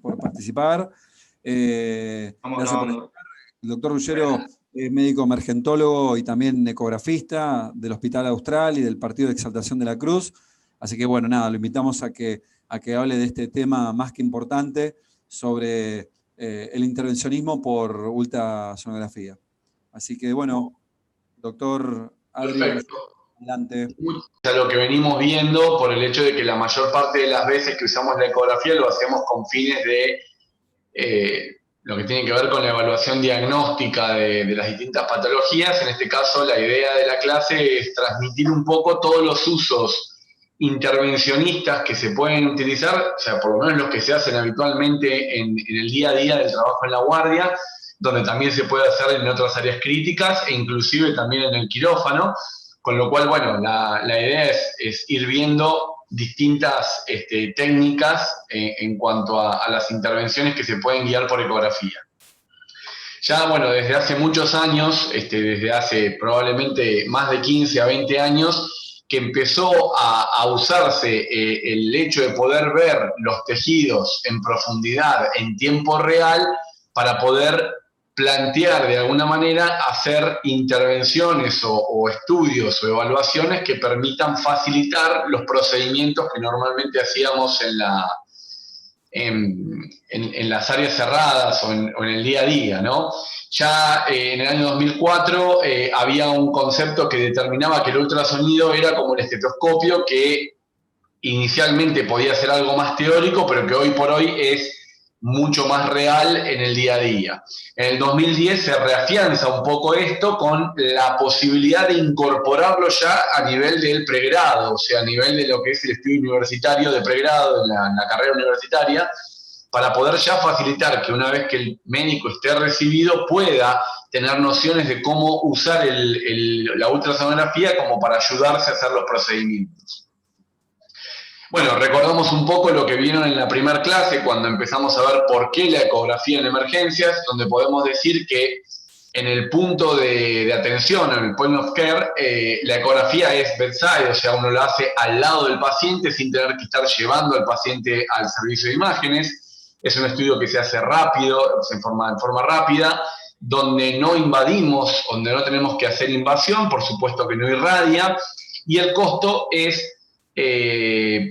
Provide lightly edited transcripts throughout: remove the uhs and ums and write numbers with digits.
por participar. Vamos Gracias por grabando. estar. El doctor Ruggero es médico emergentólogo y también ecografista del Hospital Austral y del Partido de Exaltación de la Cruz. Así que bueno, nada, lo invitamos a que hable de este tema más que importante sobre el intervencionismo por ultrasonografía. Así que bueno, doctor Adri, Perfecto. adelante. A lo que venimos viendo por el hecho de que la mayor parte de las veces que usamos la ecografía lo hacemos con fines de lo que tiene que ver con la evaluación diagnóstica de las distintas patologías. En este caso, la idea de la clase es transmitir un poco todos los usos intervencionistas que se pueden utilizar, o sea, por lo menos los que se hacen habitualmente en el día a día del trabajo en la guardia, donde también se puede hacer en otras áreas críticas e inclusive también en el quirófano, con lo cual, bueno, la idea es ir viendo distintas técnicas en cuanto a las intervenciones que se pueden guiar por ecografía. Ya, bueno, desde hace muchos años, desde hace probablemente más de 15 a 20 años, que empezó a usarse el hecho de poder ver los tejidos en profundidad, en tiempo real, para poder plantear de alguna manera hacer intervenciones o estudios o evaluaciones que permitan facilitar los procedimientos que normalmente hacíamos en las áreas cerradas o en el día a día, ¿no? Ya en el año 2004 había un concepto que determinaba que el ultrasonido era como el estetoscopio, que inicialmente podía ser algo más teórico, pero que hoy por hoy es mucho más real en el día a día. En el 2010 se reafianza un poco esto con la posibilidad de incorporarlo ya a nivel del pregrado, o sea, a nivel de lo que es el estudio universitario de pregrado en la carrera universitaria, para poder ya facilitar que una vez que el médico esté recibido pueda tener nociones de cómo usar la ultrasonografía como para ayudarse a hacer los procedimientos. Bueno, recordamos un poco lo que vieron en la primera clase cuando empezamos a ver por qué la ecografía en emergencias, donde podemos decir que en el punto de atención, en el point of care, la ecografía es bedside, o sea, uno lo hace al lado del paciente sin tener que estar llevando al paciente al servicio de imágenes. Es un estudio que se hace rápido, en forma rápida, donde no invadimos, donde no tenemos que hacer invasión, por supuesto que no irradia, y el costo es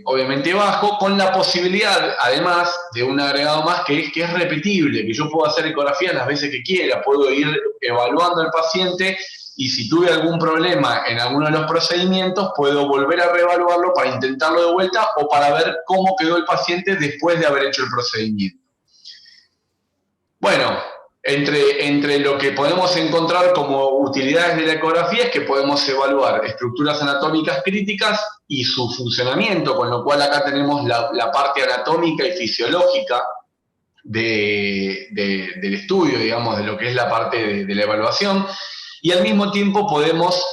obviamente bajo, con la posibilidad, además, de un agregado más que es repetible, que yo puedo hacer ecografía las veces que quiera, puedo ir evaluando al paciente y si tuve algún problema en alguno de los procedimientos, puedo volver a reevaluarlo para intentarlo de vuelta o para ver cómo quedó el paciente después de haber hecho el procedimiento. Bueno, entre lo que podemos encontrar como utilidades de la ecografía es que podemos evaluar estructuras anatómicas críticas y su funcionamiento, con lo cual acá tenemos la parte anatómica y fisiológica del estudio, digamos, de lo que es la parte de la evaluación, y al mismo tiempo podemos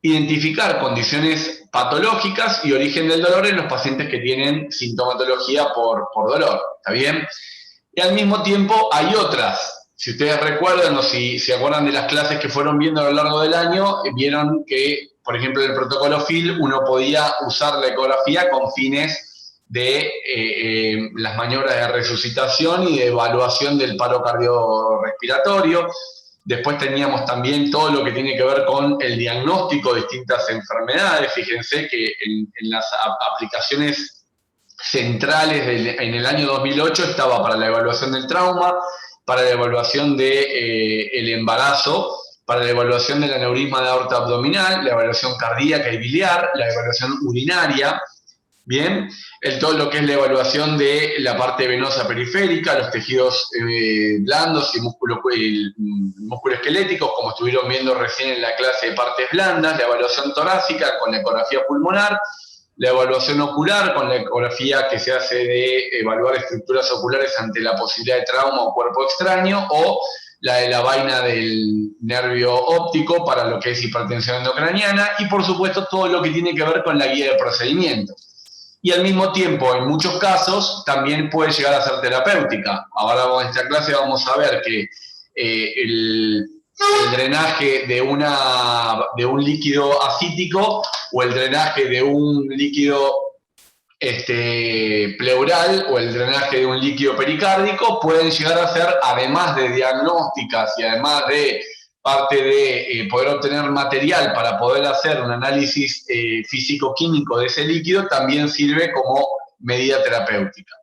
identificar condiciones patológicas y origen del dolor en los pacientes que tienen sintomatología por dolor, ¿está bien? Y al mismo tiempo hay otras. Si ustedes recuerdan o si se acuerdan de las clases que fueron viendo a lo largo del año, vieron que, por ejemplo, en el protocolo FIL uno podía usar la ecografía con fines de las maniobras de resucitación y de evaluación del paro cardiorrespiratorio. Después teníamos también todo lo que tiene que ver con el diagnóstico de distintas enfermedades. Fíjense que en las aplicaciones centrales en el año 2008 estaba para la evaluación del trauma, para la evaluación del embarazo, para la evaluación del aneurisma de aorta abdominal, la evaluación cardíaca y biliar, la evaluación urinaria, bien, todo lo que es la evaluación de la parte venosa periférica, los tejidos blandos y músculo esqueléticos, como estuvieron viendo recién en la clase de partes blandas, la evaluación torácica con la ecografía pulmonar, la evaluación ocular con la ecografía que se hace de evaluar estructuras oculares ante la posibilidad de trauma o cuerpo extraño, o la de la vaina del nervio óptico para lo que es hipertensión endocraniana, y por supuesto todo lo que tiene que ver con la guía de procedimiento. Y al mismo tiempo, en muchos casos, también puede llegar a ser terapéutica. Ahora en esta clase vamos a ver que el drenaje de un líquido acítico o el drenaje de un líquido pleural o el drenaje de un líquido pericárdico, pueden llegar a ser, además de diagnósticas y además de parte de poder obtener material para poder hacer un análisis físico-químico de ese líquido, también sirve como medida terapéutica.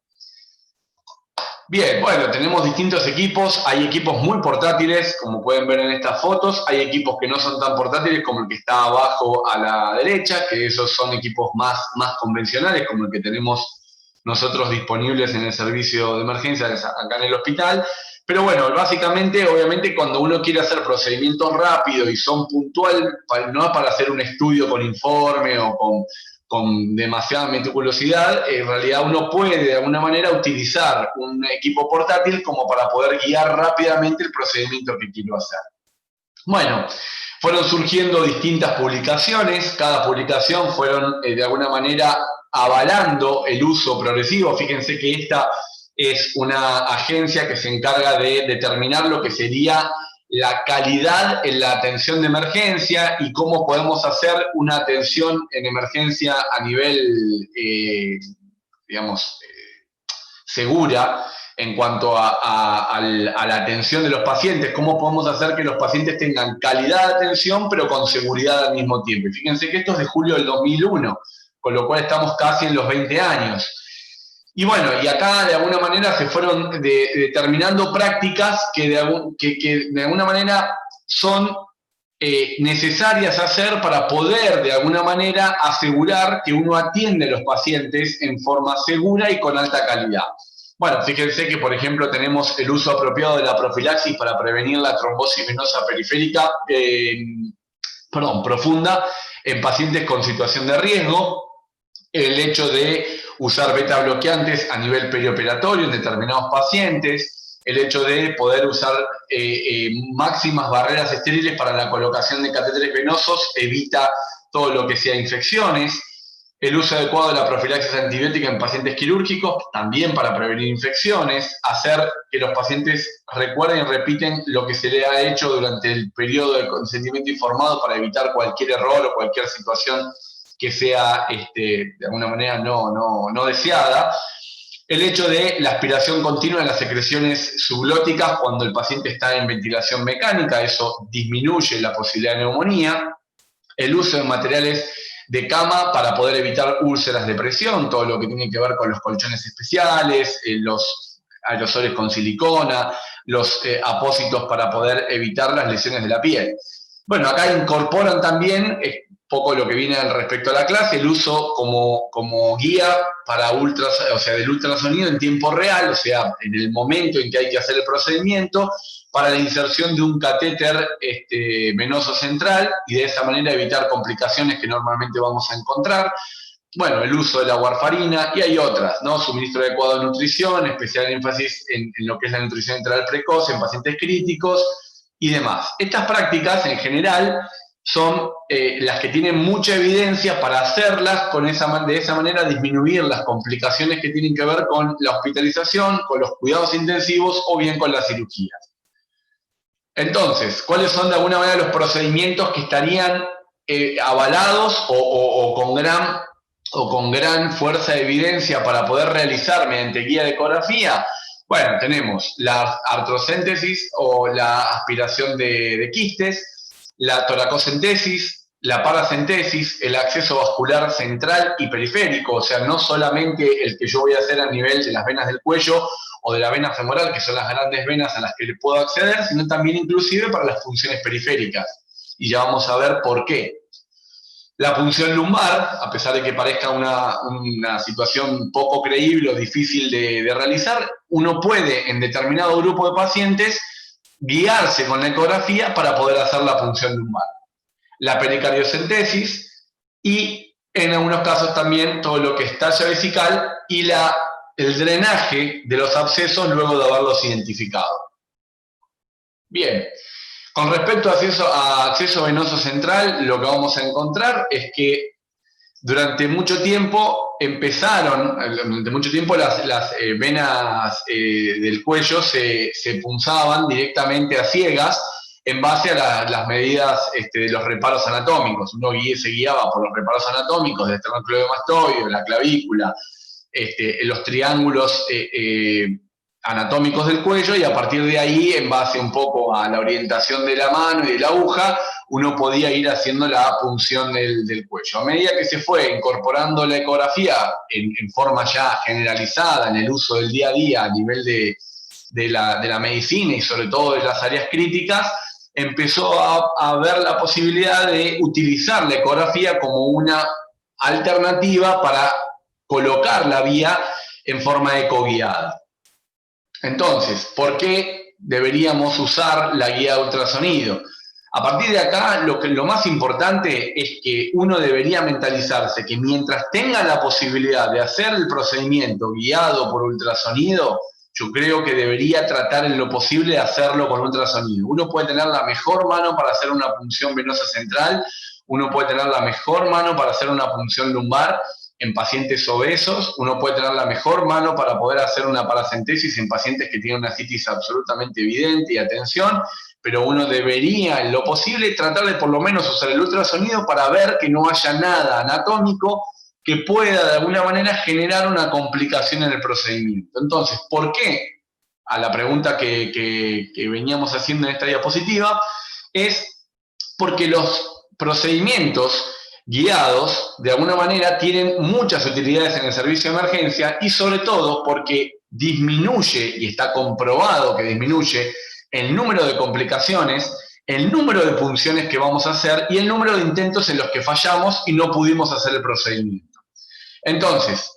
Bien, bueno, tenemos distintos equipos, hay equipos muy portátiles, como pueden ver en estas fotos, hay equipos que no son tan portátiles como el que está abajo a la derecha, que esos son equipos más convencionales, como el que tenemos nosotros disponibles en el servicio de emergencias acá en el hospital. Pero bueno, básicamente, obviamente, cuando uno quiere hacer procedimientos rápidos y son puntuales, no es para hacer un estudio con informe o con demasiada meticulosidad, en realidad uno puede de alguna manera utilizar un equipo portátil como para poder guiar rápidamente el procedimiento que quiero hacer. Bueno, fueron surgiendo distintas publicaciones, cada publicación fueron de alguna manera avalando el uso progresivo. Fíjense que esta es una agencia que se encarga de determinar lo que sería la calidad en la atención de emergencia y cómo podemos hacer una atención en emergencia a nivel, digamos, segura en cuanto a la atención de los pacientes, cómo podemos hacer que los pacientes tengan calidad de atención pero con seguridad al mismo tiempo. Y fíjense que esto es de julio del 2001, con lo cual estamos casi en los 20 años. Y bueno, y acá de alguna manera se fueron determinando prácticas que de alguna manera son necesarias hacer para poder de alguna manera asegurar que uno atiende a los pacientes en forma segura y con alta calidad. Bueno, fíjense que por ejemplo tenemos el uso apropiado de la profilaxis para prevenir la trombosis venosa periférica, profunda en pacientes con situación de riesgo, el hecho de usar beta bloqueantes a nivel perioperatorio en determinados pacientes, el hecho de poder usar máximas barreras estériles para la colocación de catéteres venosos evita todo lo que sea infecciones, el uso adecuado de la profilaxis antibiótica en pacientes quirúrgicos, también para prevenir infecciones, hacer que los pacientes recuerden y repiten lo que se le ha hecho durante el periodo de consentimiento informado para evitar cualquier error o cualquier situación que sea de alguna manera no deseada. El hecho de la aspiración continua de las secreciones subglóticas cuando el paciente está en ventilación mecánica, eso disminuye la posibilidad de neumonía. El uso de materiales de cama para poder evitar úlceras de presión, todo lo que tiene que ver con los colchones especiales, los aerosoles con silicona, los apósitos para poder evitar las lesiones de la piel. Bueno, acá incorporan también poco lo que viene respecto a la clase, el uso como guía para del ultrasonido en tiempo real, o sea, en el momento en que hay que hacer el procedimiento, para la inserción de un catéter venoso central y de esa manera evitar complicaciones que normalmente vamos a encontrar. Bueno, el uso de la warfarina y hay otras, ¿no? Suministro adecuado de nutrición, especial énfasis en lo que es la nutrición enteral precoz en pacientes críticos y demás. Estas prácticas en general son las que tienen mucha evidencia para hacerlas de esa manera disminuir las complicaciones que tienen que ver con la hospitalización, con los cuidados intensivos o bien con las cirugías. Entonces, ¿cuáles son de alguna manera los procedimientos que estarían avalados o con gran fuerza de evidencia para poder realizar mediante guía de ecografía? Bueno, tenemos la artrocéntesis o la aspiración de quistes, la toracocentesis, la paracentesis, el acceso vascular central y periférico, o sea, no solamente el que yo voy a hacer a nivel de las venas del cuello o de la vena femoral, que son las grandes venas a las que le puedo acceder, sino también inclusive para las funciones periféricas. Y ya vamos a ver por qué. La punción lumbar, a pesar de que parezca una situación poco creíble o difícil de realizar, uno puede en determinado grupo de pacientes guiarse con la ecografía para poder hacer la punción lumbar. La pericardiocentesis y en algunos casos también todo lo que es talla vesical y el drenaje de los abscesos luego de haberlos identificado. Bien, con respecto a acceso venoso central, lo que vamos a encontrar es que durante mucho tiempo las venas del cuello se punzaban directamente a ciegas en base a las medidas de los reparos anatómicos. Uno se guiaba por los reparos anatómicos del esternocleidomastoideo, la clavícula, los triángulos anatómicos del cuello, y a partir de ahí, en base un poco a la orientación de la mano y de la aguja, uno podía ir haciendo la punción del cuello. A medida que se fue incorporando la ecografía en forma ya generalizada, en el uso del día a día a nivel de la medicina y sobre todo de las áreas críticas, empezó a ver la posibilidad de utilizar la ecografía como una alternativa para colocar la vía en forma ecoguiada. Entonces, ¿por qué deberíamos usar la guía de ultrasonido? A partir de acá, lo más importante es que uno debería mentalizarse que mientras tenga la posibilidad de hacer el procedimiento guiado por ultrasonido, yo creo que debería tratar en lo posible de hacerlo con ultrasonido. Uno puede tener la mejor mano para hacer una punción venosa central, uno puede tener la mejor mano para hacer una punción lumbar en pacientes obesos, uno puede tener la mejor mano para poder hacer una paracentesis en pacientes que tienen una citis absolutamente evidente y atención, pero uno debería, en lo posible, tratar de por lo menos usar el ultrasonido para ver que no haya nada anatómico que pueda de alguna manera generar una complicación en el procedimiento. Entonces, ¿por qué? A la pregunta que veníamos haciendo en esta diapositiva, es porque los procedimientos guiados, de alguna manera, tienen muchas utilidades en el servicio de emergencia, y sobre todo porque disminuye, y está comprobado que disminuye, el número de complicaciones, el número de punciones que vamos a hacer y el número de intentos en los que fallamos y no pudimos hacer el procedimiento. Entonces,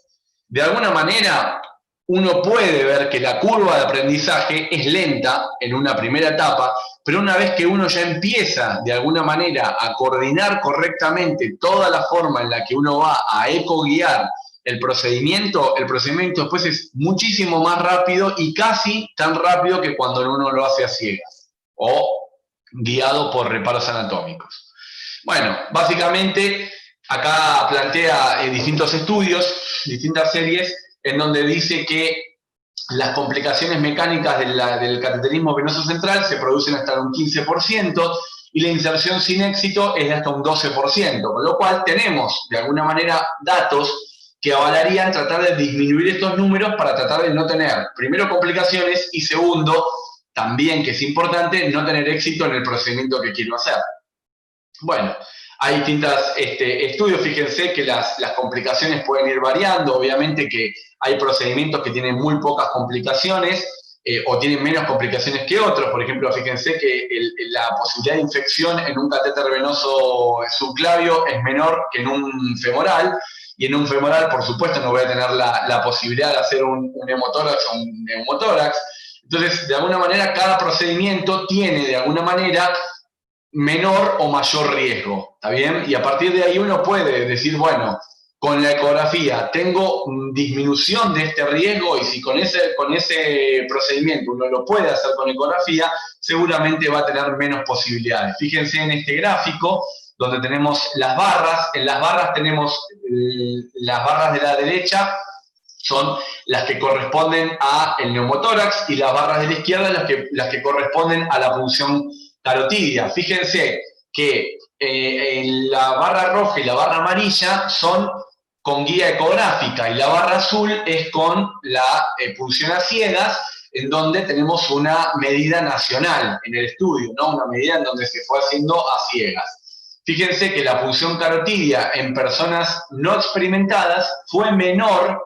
de alguna manera, uno puede ver que la curva de aprendizaje es lenta en una primera etapa, pero una vez que uno ya empieza de alguna manera a coordinar correctamente toda la forma en la que uno va a ecoguiar el procedimiento después es muchísimo más rápido y casi tan rápido que cuando uno lo hace a ciegas o guiado por reparos anatómicos. Bueno, básicamente acá plantea distintos estudios, distintas series, en donde dice que las complicaciones mecánicas del cateterismo venoso central se producen hasta un 15% y la inserción sin éxito es de hasta un 12%, con lo cual tenemos de alguna manera datos que avalarían tratar de disminuir estos números para tratar de no tener, primero, complicaciones y segundo, también, que es importante, no tener éxito en el procedimiento que quiero hacer. Bueno, hay distintos estudios, fíjense que las complicaciones pueden ir variando, obviamente que hay procedimientos que tienen muy pocas complicaciones o tienen menos complicaciones que otros. Por ejemplo, fíjense que la posibilidad de infección en un catéter venoso subclavio es menor que en un femoral, y en un femoral, por supuesto, no voy a tener la posibilidad de hacer un hemotórax o un neumotórax. Entonces, de alguna manera, cada procedimiento tiene, de alguna manera, menor o mayor riesgo, ¿está bien? Y a partir de ahí uno puede decir, bueno, con la ecografía tengo disminución de este riesgo, y si con ese procedimiento uno lo puede hacer con ecografía, seguramente va a tener menos posibilidades. Fíjense en este gráfico, donde tenemos las barras. En las barras tenemos las barras de la derecha, son las que corresponden al neumotórax, y las barras de la izquierda las que corresponden a la punción carotidia. Fíjense que la barra roja y la barra amarilla son con guía ecográfica, y la barra azul es con la punción a ciegas, en donde tenemos una medida nacional en el estudio, ¿no? Una medida en donde se fue haciendo a ciegas. Fíjense que la punción carotidia en personas no experimentadas fue menor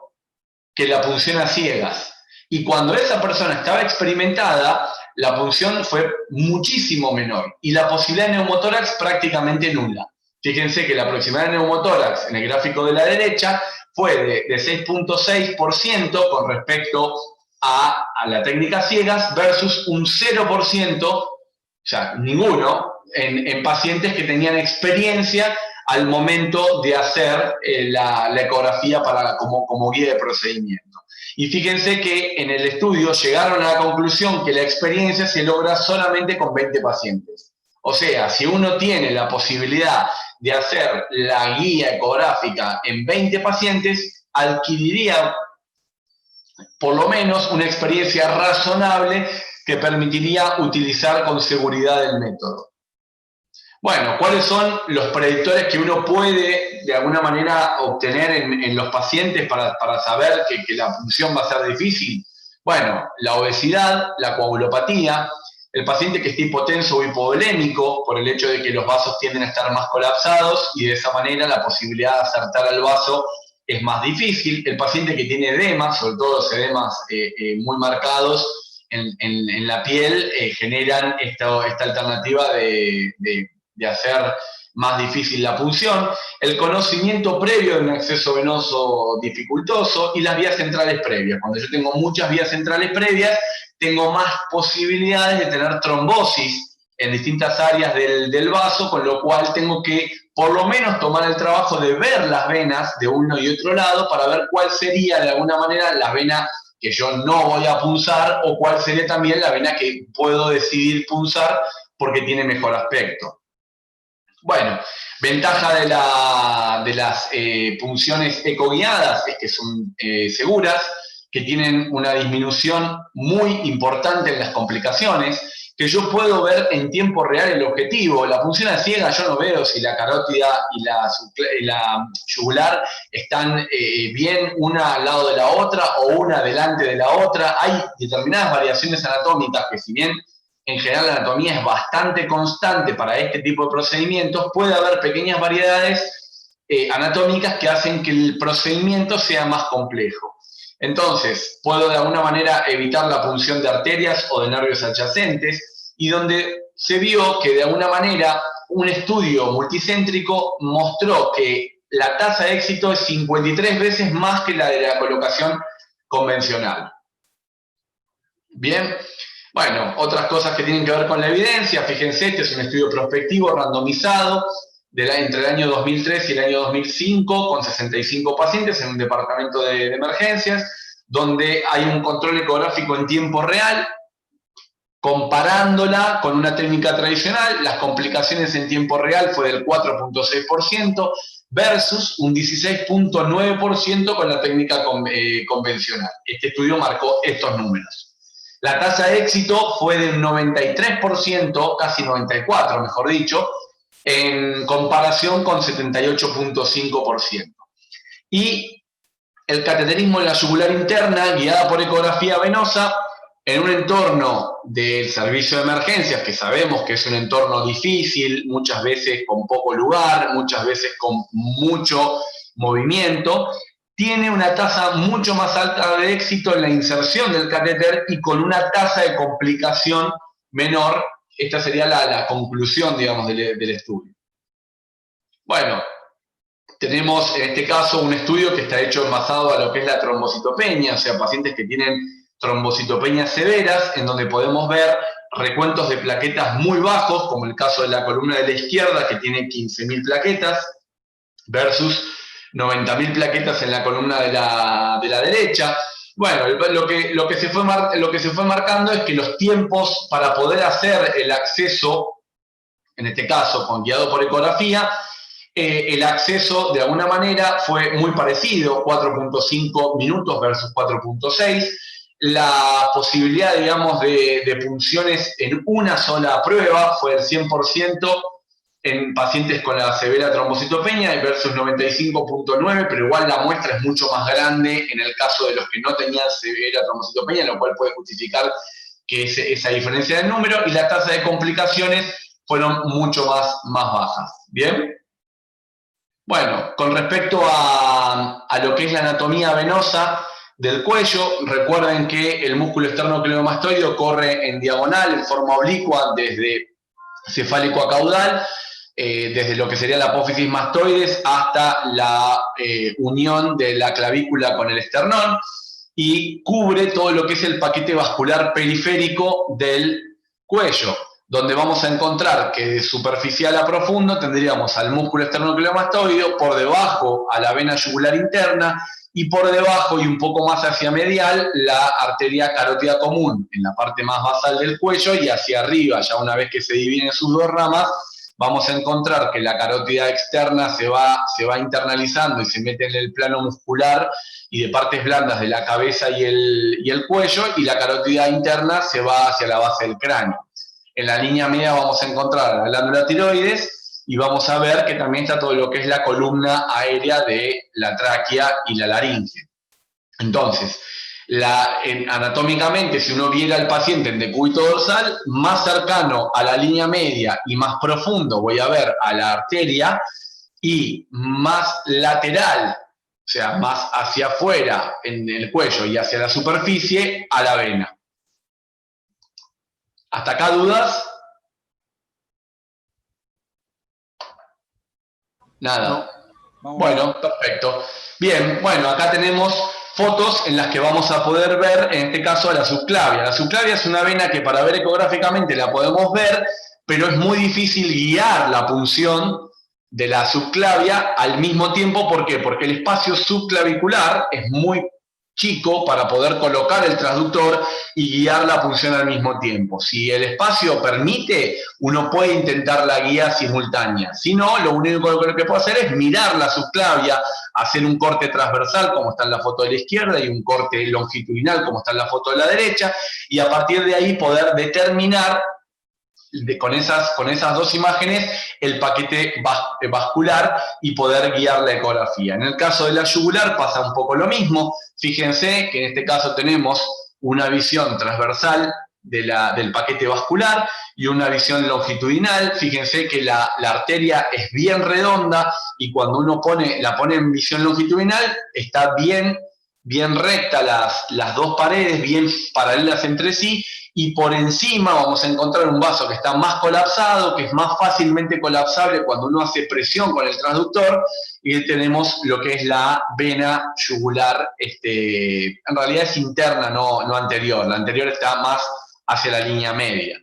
que la punción a ciegas. Y cuando esa persona estaba experimentada, la punción fue muchísimo menor y la posibilidad de neumotórax prácticamente nula. Fíjense que la proximidad de neumotórax en el gráfico de la derecha fue de 6.6% con respecto a la técnica ciegas versus un 0%, o sea, ninguno, en pacientes que tenían experiencia al momento de hacer la ecografía como guía de procedimiento. Y fíjense que en el estudio llegaron a la conclusión que la experiencia se logra solamente con 20 pacientes. O sea, si uno tiene la posibilidad de hacer la guía ecográfica en 20 pacientes, adquiriría por lo menos una experiencia razonable que permitiría utilizar con seguridad el método. Bueno, ¿cuáles son los predictores que uno puede de alguna manera obtener en los pacientes para saber que la punción va a ser difícil? Bueno, la obesidad, la coagulopatía, el paciente que esté hipotenso o hipovolémico por el hecho de que los vasos tienden a estar más colapsados y de esa manera la posibilidad de acertar al vaso es más difícil. El paciente que tiene edemas, sobre todo los edemas muy marcados en la piel, generan esta alternativa de hacer más difícil la punción, el conocimiento previo de un acceso venoso dificultoso y las vías centrales previas. Cuando yo tengo muchas vías centrales previas, tengo más posibilidades de tener trombosis en distintas áreas del vaso, con lo cual tengo que por lo menos tomar el trabajo de ver las venas de uno y otro lado para ver cuál sería de alguna manera la vena que yo no voy a punzar o cuál sería también la vena que puedo decidir punzar porque tiene mejor aspecto. Bueno, ventaja de las punciones ecoguiadas es que son seguras, que tienen una disminución muy importante en las complicaciones, que yo puedo ver en tiempo real el objetivo. La punción a ciega yo no veo si la carótida y la yugular están bien una al lado de la otra o una delante de la otra. Hay determinadas variaciones anatómicas que si bien en general la anatomía es bastante constante para este tipo de procedimientos, puede haber pequeñas variedades anatómicas que hacen que el procedimiento sea más complejo. Entonces, puedo de alguna manera evitar la punción de arterias o de nervios adyacentes, y donde se vio que de alguna manera un estudio multicéntrico mostró que la tasa de éxito es 53 veces más que la de la colocación convencional. Bien. Bueno, otras cosas que tienen que ver con la evidencia, fíjense, este es un estudio prospectivo randomizado entre el año 2003 y el año 2005 con 65 pacientes en un departamento de emergencias, donde hay un control ecográfico en tiempo real, comparándola con una técnica tradicional. Las complicaciones en tiempo real fue del 4.6% versus un 16.9% con la técnica convencional. Este estudio marcó estos números. La tasa de éxito fue del 93%, casi 94%, mejor dicho, en comparación con 78.5%. Y el cateterismo en la yugular interna, guiada por ecografía venosa, en un entorno del servicio de emergencias, que sabemos que es un entorno difícil, muchas veces con poco lugar, muchas veces con mucho movimiento, tiene una tasa mucho más alta de éxito en la inserción del catéter y con una tasa de complicación menor. Esta sería la conclusión, digamos, del estudio. Bueno, tenemos en este caso un estudio que está hecho basado a lo que es la trombocitopenia, o sea, pacientes que tienen trombocitopenias severas, en donde podemos ver recuentos de plaquetas muy bajos, como el caso de la columna de la izquierda, que tiene 15.000 plaquetas, versus 90.000 plaquetas en la columna de la derecha. Bueno, lo que se fue marcando es que los tiempos para poder hacer el acceso, en este caso guiado por ecografía, el acceso de alguna manera fue muy parecido, 4.5 minutos versus 4.6. La posibilidad, digamos, de punciones en una sola prueba fue el 100% en pacientes con la severa trombocitopenia versus 95.9, pero igual la muestra es mucho más grande en el caso de los que no tenían severa trombocitopenia, lo cual puede justificar que esa diferencia de número, y la tasa de complicaciones fueron mucho más bajas. ¿Bien? Bueno, con respecto a lo que es la anatomía venosa del cuello, recuerden que el músculo esternocleidomastoideo corre en diagonal, en forma oblicua, desde cefálico a caudal, desde lo que sería la apófisis mastoides hasta la unión de la clavícula con el esternón, y cubre todo lo que es el paquete vascular periférico del cuello, donde vamos a encontrar que de superficial a profundo tendríamos al músculo esternocleidomastoideo, por debajo a la vena yugular interna, y por debajo y un poco más hacia medial la arteria carótida común, en la parte más basal del cuello, y hacia arriba, ya una vez que se dividen sus dos ramas, vamos a encontrar que la carótida externa se va internalizando y se mete en el plano muscular y de partes blandas de la cabeza y el cuello, y la carótida interna se va hacia la base del cráneo. En la línea media vamos a encontrar la glándula tiroides y vamos a ver que también está todo lo que es la columna aérea de la tráquea y la laringe. Entonces, anatómicamente, si uno viera al paciente en decúbito dorsal, más cercano a la línea media y más profundo voy a ver a la arteria, y más lateral, o sea, más hacia afuera en el cuello y hacia la superficie, a la vena. ¿Hasta acá dudas? Nada. No. Bueno, perfecto. Bien, bueno, acá tenemos fotos en las que vamos a poder ver, en este caso, a la subclavia. La subclavia es una vena que para ver ecográficamente la podemos ver, pero es muy difícil guiar la punción de la subclavia al mismo tiempo. ¿Por qué? Porque el espacio subclavicular es muy chico para poder colocar el transductor y guiar la punción al mismo tiempo. Si el espacio permite, uno puede intentar la guía simultánea. Si no, lo único que puedo hacer es mirar la subclavia, hacer un corte transversal, como está en la foto de la izquierda, y un corte longitudinal, como está en la foto de la derecha, y a partir de ahí poder determinar con esas dos imágenes el paquete vascular y poder guiar la ecografía. En el caso de la yugular pasa un poco lo mismo. Fíjense que en este caso tenemos una visión transversal del paquete vascular y una visión longitudinal. Fíjense que la arteria es bien redonda y cuando uno la pone en visión longitudinal está bien recta las dos paredes, bien paralelas entre sí, y por encima vamos a encontrar un vaso que está más colapsado, que es más fácilmente colapsable cuando uno hace presión con el transductor, y tenemos lo que es la vena yugular, en realidad es interna, no anterior. La anterior está más hacia la línea media.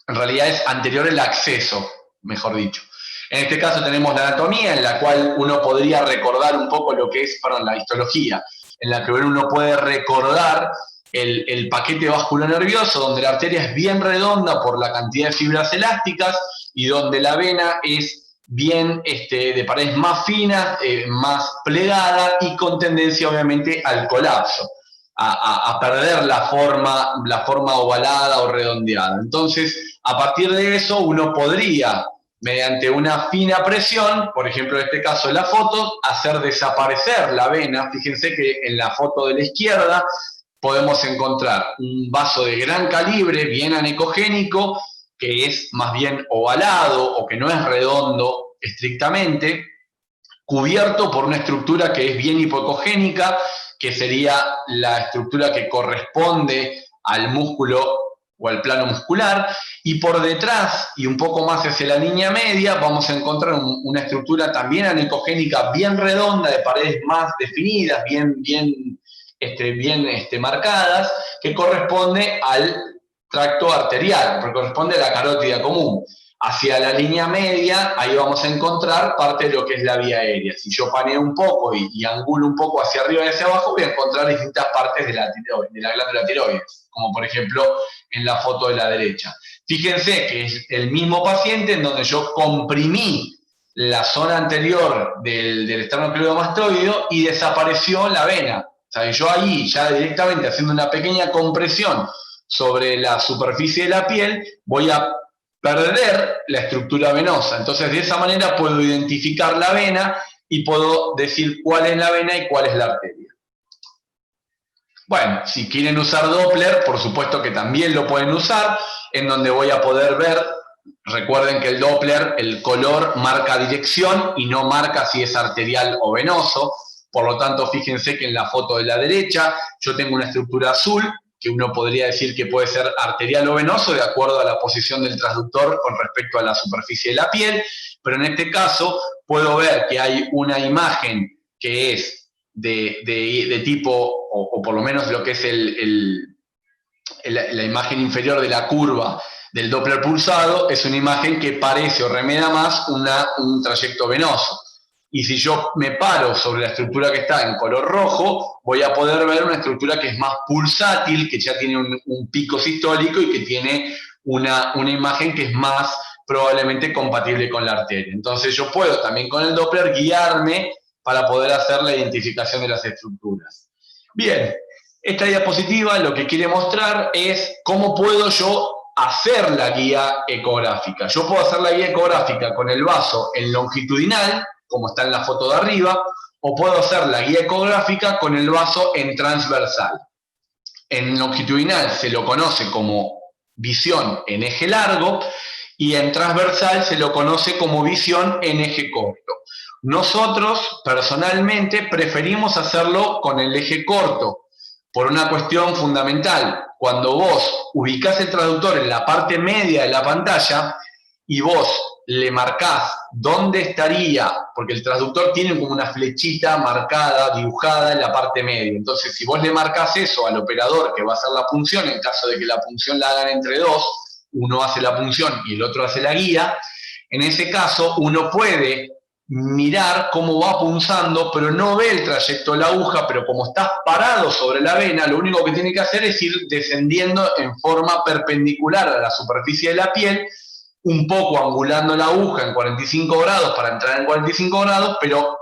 En realidad es anterior el acceso, mejor dicho. En este caso tenemos la anatomía, en la cual uno podría recordar un poco lo que es, la histología, en la que uno puede recordar el paquete vascular nervioso, donde la arteria es bien redonda por la cantidad de fibras elásticas y donde la vena es bien de paredes más finas, más plegada y con tendencia obviamente al colapso, a perder la forma ovalada o redondeada. Entonces, a partir de eso uno podría, mediante una fina presión, por ejemplo en este caso en la foto, hacer desaparecer la vena. Fíjense que en la foto de la izquierda podemos encontrar un vaso de gran calibre, bien anecogénico, que es más bien ovalado o que no es redondo estrictamente, cubierto por una estructura que es bien hipoecogénica, que sería la estructura que corresponde al músculo o al plano muscular, y por detrás y un poco más hacia la línea media vamos a encontrar una estructura también anecogénica, bien redonda, de paredes más definidas, bien marcadas, que corresponde al tracto arterial, que corresponde a la carótida común. Hacia la línea media, ahí vamos a encontrar parte de lo que es la vía aérea. Si yo paneo un poco y angulo un poco hacia arriba y hacia abajo, voy a encontrar distintas partes de la glándula tiroides, como por ejemplo en la foto de la derecha. Fíjense que es el mismo paciente en donde yo comprimí la zona anterior del esternocleidomastoideo y desapareció la vena. O sea, yo ahí, ya directamente haciendo una pequeña compresión sobre la superficie de la piel, voy a perder la estructura venosa. Entonces, de esa manera puedo identificar la vena y puedo decir cuál es la vena y cuál es la arteria. Bueno, si quieren usar Doppler, por supuesto que también lo pueden usar, en donde voy a poder ver, recuerden que el Doppler, el color marca dirección y no marca si es arterial o venoso. Por lo tanto, fíjense que en la foto de la derecha yo tengo una estructura azul, que uno podría decir que puede ser arterial o venoso de acuerdo a la posición del transductor con respecto a la superficie de la piel, pero en este caso puedo ver que hay una imagen que es de tipo, o por lo menos lo que es la imagen inferior de la curva del Doppler pulsado, es una imagen que parece o remedia más un trayecto venoso. Y si yo me paro sobre la estructura que está en color rojo, voy a poder ver una estructura que es más pulsátil, que ya tiene un pico sistólico y que tiene una imagen que es más probablemente compatible con la arteria. Entonces yo puedo también con el Doppler guiarme para poder hacer la identificación de las estructuras. Bien, esta diapositiva lo que quiere mostrar es cómo puedo yo hacer la guía ecográfica. Yo puedo hacer la guía ecográfica con el vaso en longitudinal, como está en la foto de arriba, o puedo hacer la guía ecográfica con el vaso en transversal. En longitudinal se lo conoce como visión en eje largo y en transversal se lo conoce como visión en eje corto. Nosotros, personalmente, preferimos hacerlo con el eje corto, por una cuestión fundamental. Cuando vos ubicás el transductor en la parte media de la pantalla y vos le marcás dónde estaría, porque el transductor tiene como una flechita marcada, dibujada en la parte media. Entonces, si vos le marcás eso al operador que va a hacer la punción, en caso de que la punción la hagan entre dos, uno hace la punción y el otro hace la guía, en ese caso uno puede mirar cómo va punzando, pero no ve el trayecto de la aguja, pero como estás parado sobre la vena, lo único que tiene que hacer es ir descendiendo en forma perpendicular a la superficie de la piel, un poco angulando la aguja en 45 grados para entrar en 45 grados, pero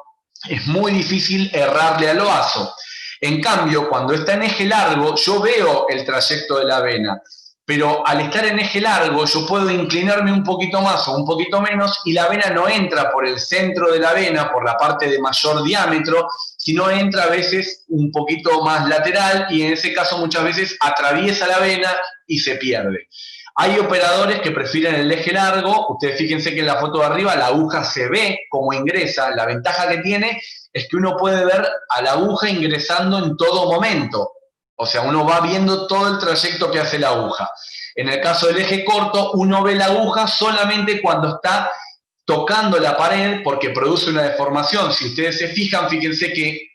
es muy difícil errarle al vaso. En cambio, cuando está en eje largo, yo veo el trayecto de la vena, pero al estar en eje largo yo puedo inclinarme un poquito más o un poquito menos y la vena no entra por el centro de la vena, por la parte de mayor diámetro, sino entra a veces un poquito más lateral y en ese caso muchas veces atraviesa la vena y se pierde. Hay operadores que prefieren el eje largo. Ustedes fíjense que en la foto de arriba la aguja se ve como ingresa. La ventaja que tiene es que uno puede ver a la aguja ingresando en todo momento. O sea, uno va viendo todo el trayecto que hace la aguja. En el caso del eje corto, uno ve la aguja solamente cuando está tocando la pared porque produce una deformación. Si ustedes se fijan, fíjense que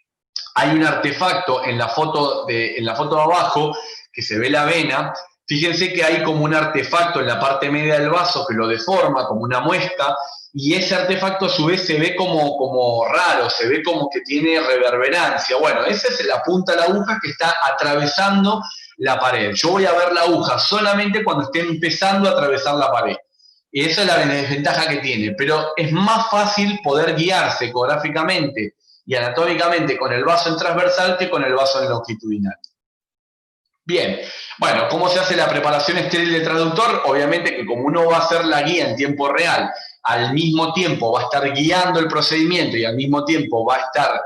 hay un artefacto en la foto de abajo que se ve la vena. Fíjense que hay como un artefacto en la parte media del vaso que lo deforma, como una muesca, y ese artefacto a su vez se ve como raro, se ve como que tiene reverberancia. Bueno, esa es la punta de la aguja que está atravesando la pared. Yo voy a ver la aguja solamente cuando esté empezando a atravesar la pared. Y esa es la desventaja que tiene, pero es más fácil poder guiarse ecográficamente y anatómicamente con el vaso en transversal que con el vaso en longitudinal. Bien, bueno, ¿cómo se hace la preparación estéril del transductor? Obviamente que como uno va a hacer la guía en tiempo real, al mismo tiempo va a estar guiando el procedimiento y al mismo tiempo va a estar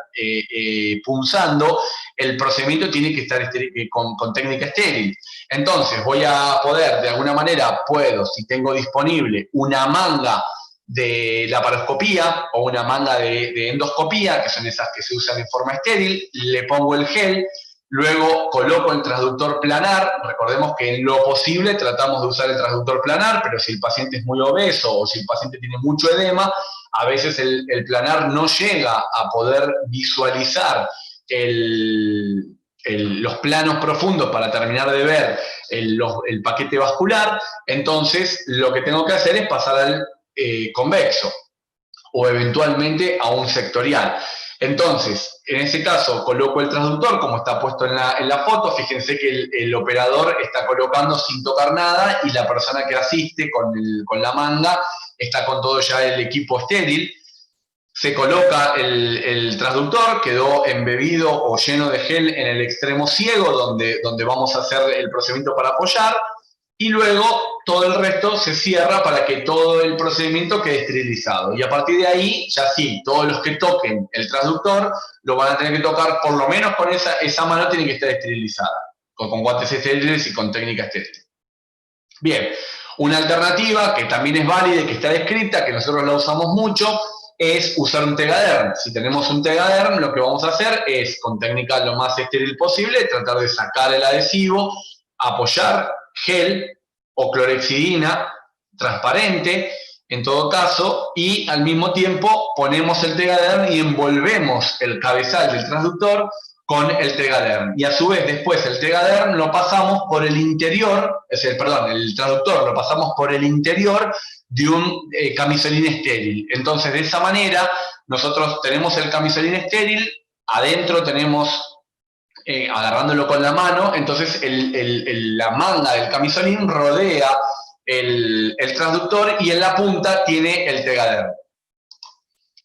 punzando, el procedimiento tiene que estar con técnica estéril. Entonces voy a poder, de alguna manera, si tengo disponible una manga de laparoscopía o una manga de endoscopía, que son esas que se usan en forma estéril, le pongo el gel. Luego coloco el transductor planar. Recordemos que en lo posible tratamos de usar el transductor planar, pero si el paciente es muy obeso o si el paciente tiene mucho edema, a veces el planar no llega a poder visualizar los planos profundos para terminar de ver el paquete vascular. Entonces lo que tengo que hacer es pasar al convexo o eventualmente a un sectorial. Entonces, en ese caso, coloco el transductor como está puesto en la foto. Fíjense que el operador está colocando sin tocar nada y la persona que asiste con la manga está con todo ya el equipo estéril. Se coloca el transductor, quedó embebido o lleno de gel en el extremo ciego donde vamos a hacer el procedimiento para apoyar. Y luego todo el resto se cierra para que todo el procedimiento quede esterilizado. Y a partir de ahí, ya sí, todos los que toquen el transductor lo van a tener que tocar, por lo menos con esa mano tiene que estar esterilizada, con guantes estériles y con técnica estéril. Bien, una alternativa que también es válida y que está descrita, que nosotros la usamos mucho, es usar un Tegaderm. Si tenemos un Tegaderm, lo que vamos a hacer es, con técnica lo más estéril posible, tratar de sacar el adhesivo, apoyar gel o clorhexidina transparente, en todo caso, y al mismo tiempo ponemos el Tegaderm y envolvemos el cabezal del transductor con el Tegaderm. Y a su vez, después el Tegaderm lo pasamos por el interior, el transductor lo pasamos por el interior de un camisolín estéril. Entonces, de esa manera, nosotros tenemos el camisolín estéril, adentro tenemos agarrándolo con la mano, entonces la manga del camisolín rodea el transductor y en la punta tiene el tegader.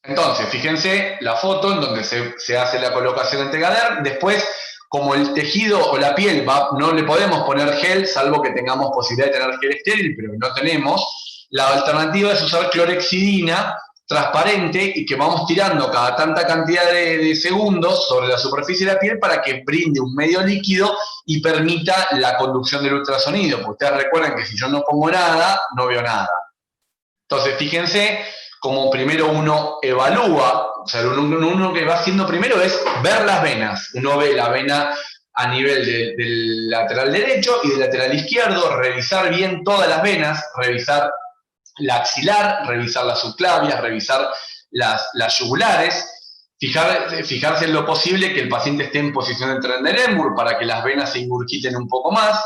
Entonces, fíjense la foto en donde se hace la colocación del tegader. Después, como el tejido o la piel no le podemos poner gel, salvo que tengamos posibilidad de tener gel estéril, pero no tenemos, la alternativa es usar clorexidina transparente y que vamos tirando cada tanta cantidad de segundos sobre la superficie de la piel para que brinde un medio líquido y permita la conducción del ultrasonido. Porque ustedes recuerden que si yo no pongo nada, no veo nada. Entonces, fíjense cómo primero uno evalúa, o sea, uno que va haciendo primero es ver las venas. Uno ve la vena a nivel del lateral derecho y del lateral izquierdo, revisar bien todas las venas, revisar la axilar, revisar las subclavias, revisar las yugulares, fijarse en lo posible que el paciente esté en posición de Trendelenburg para que las venas se ingurgiten un poco más.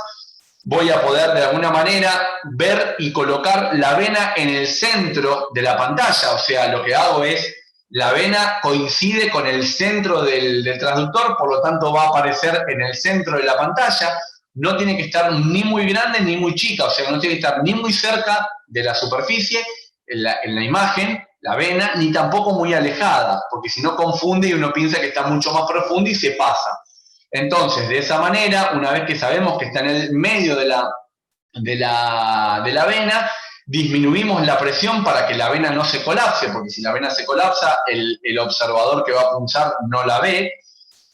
Voy a poder de alguna manera ver y colocar la vena en el centro de la pantalla, o sea, lo que hago es, la vena coincide con el centro del transductor, por lo tanto va a aparecer en el centro de la pantalla, no tiene que estar ni muy grande ni muy chica, o sea, no tiene que estar ni muy cerca de la superficie, en la imagen, la vena, ni tampoco muy alejada, porque si no confunde y uno piensa que está mucho más profundo y se pasa. Entonces, de esa manera, una vez que sabemos que está en el medio de la vena, disminuimos la presión para que la vena no se colapse, porque si la vena se colapsa, el observador que va a punzar no la ve,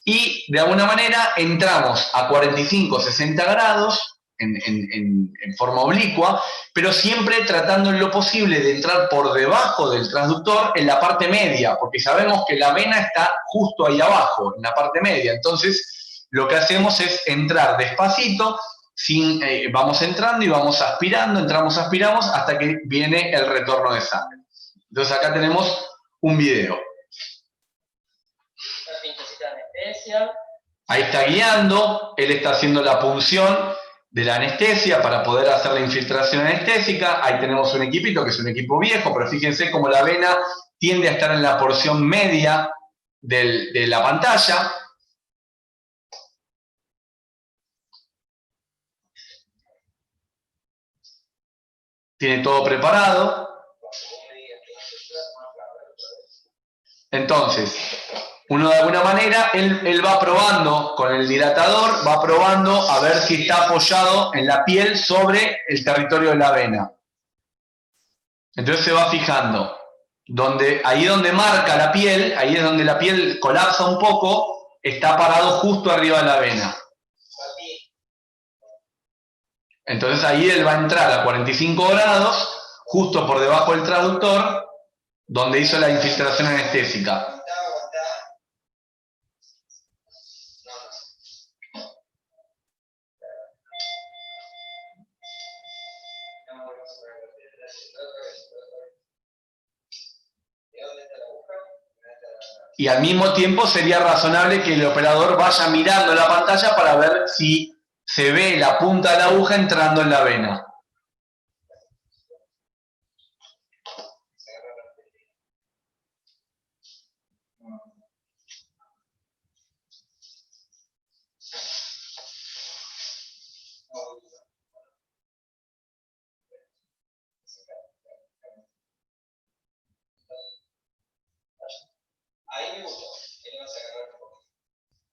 y de alguna manera entramos a 45-60 grados en forma oblicua, pero siempre tratando en lo posible de entrar por debajo del transductor en la parte media, porque sabemos que la vena está justo ahí abajo, en la parte media. Entonces, lo que hacemos es entrar despacito, vamos entrando y vamos aspirando, entramos, aspiramos, hasta que viene el retorno de sangre. Entonces, acá tenemos un video. Ahí está guiando, él está haciendo la punción de la anestesia para poder hacer la infiltración anestésica. Ahí tenemos un equipito que es un equipo viejo, pero fíjense cómo la vena tiende a estar en la porción media de la pantalla. Tiene todo preparado. Entonces, uno de alguna manera, él va probando con el dilatador, va probando a ver si está apoyado en la piel sobre el territorio de la vena. Entonces se va fijando. Ahí donde marca la piel, ahí es donde la piel colapsa un poco, está parado justo arriba de la vena. Entonces ahí él va a entrar a 45 grados, justo por debajo del transductor, donde hizo la infiltración anestésica. Y al mismo tiempo sería razonable que el operador vaya mirando la pantalla para ver si se ve la punta de la aguja entrando en la vena.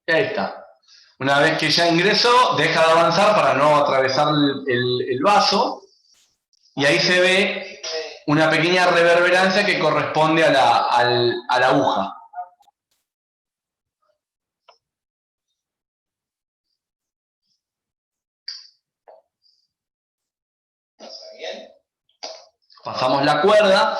Y ahí está. Una vez que ya ingresó, deja de avanzar para no atravesar el vaso. Y ahí se ve una pequeña reverberancia que corresponde a la aguja. Pasamos la cuerda.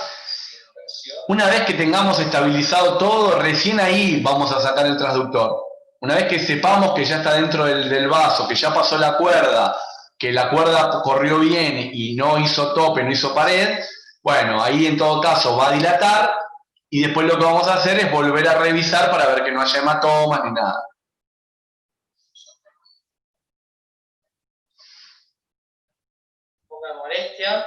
Una vez que tengamos estabilizado todo, recién ahí vamos a sacar el transductor. Una vez que sepamos que ya está dentro del vaso, que ya pasó la cuerda, que la cuerda corrió bien y no hizo tope, no hizo pared, bueno, ahí en todo caso va a dilatar y después lo que vamos a hacer es volver a revisar para ver que no haya hematomas ni nada. Poca molestia.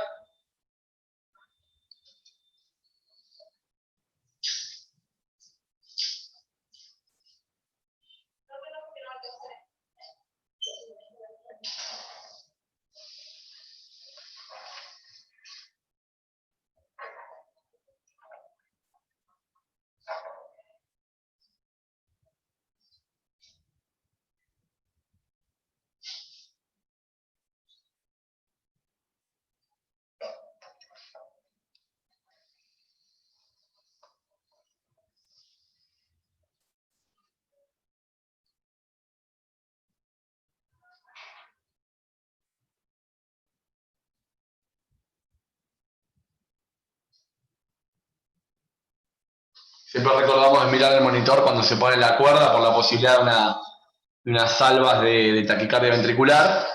Siempre recordamos de mirar el monitor cuando se pone la cuerda por la posibilidad de unas salvas de taquicardia ventricular.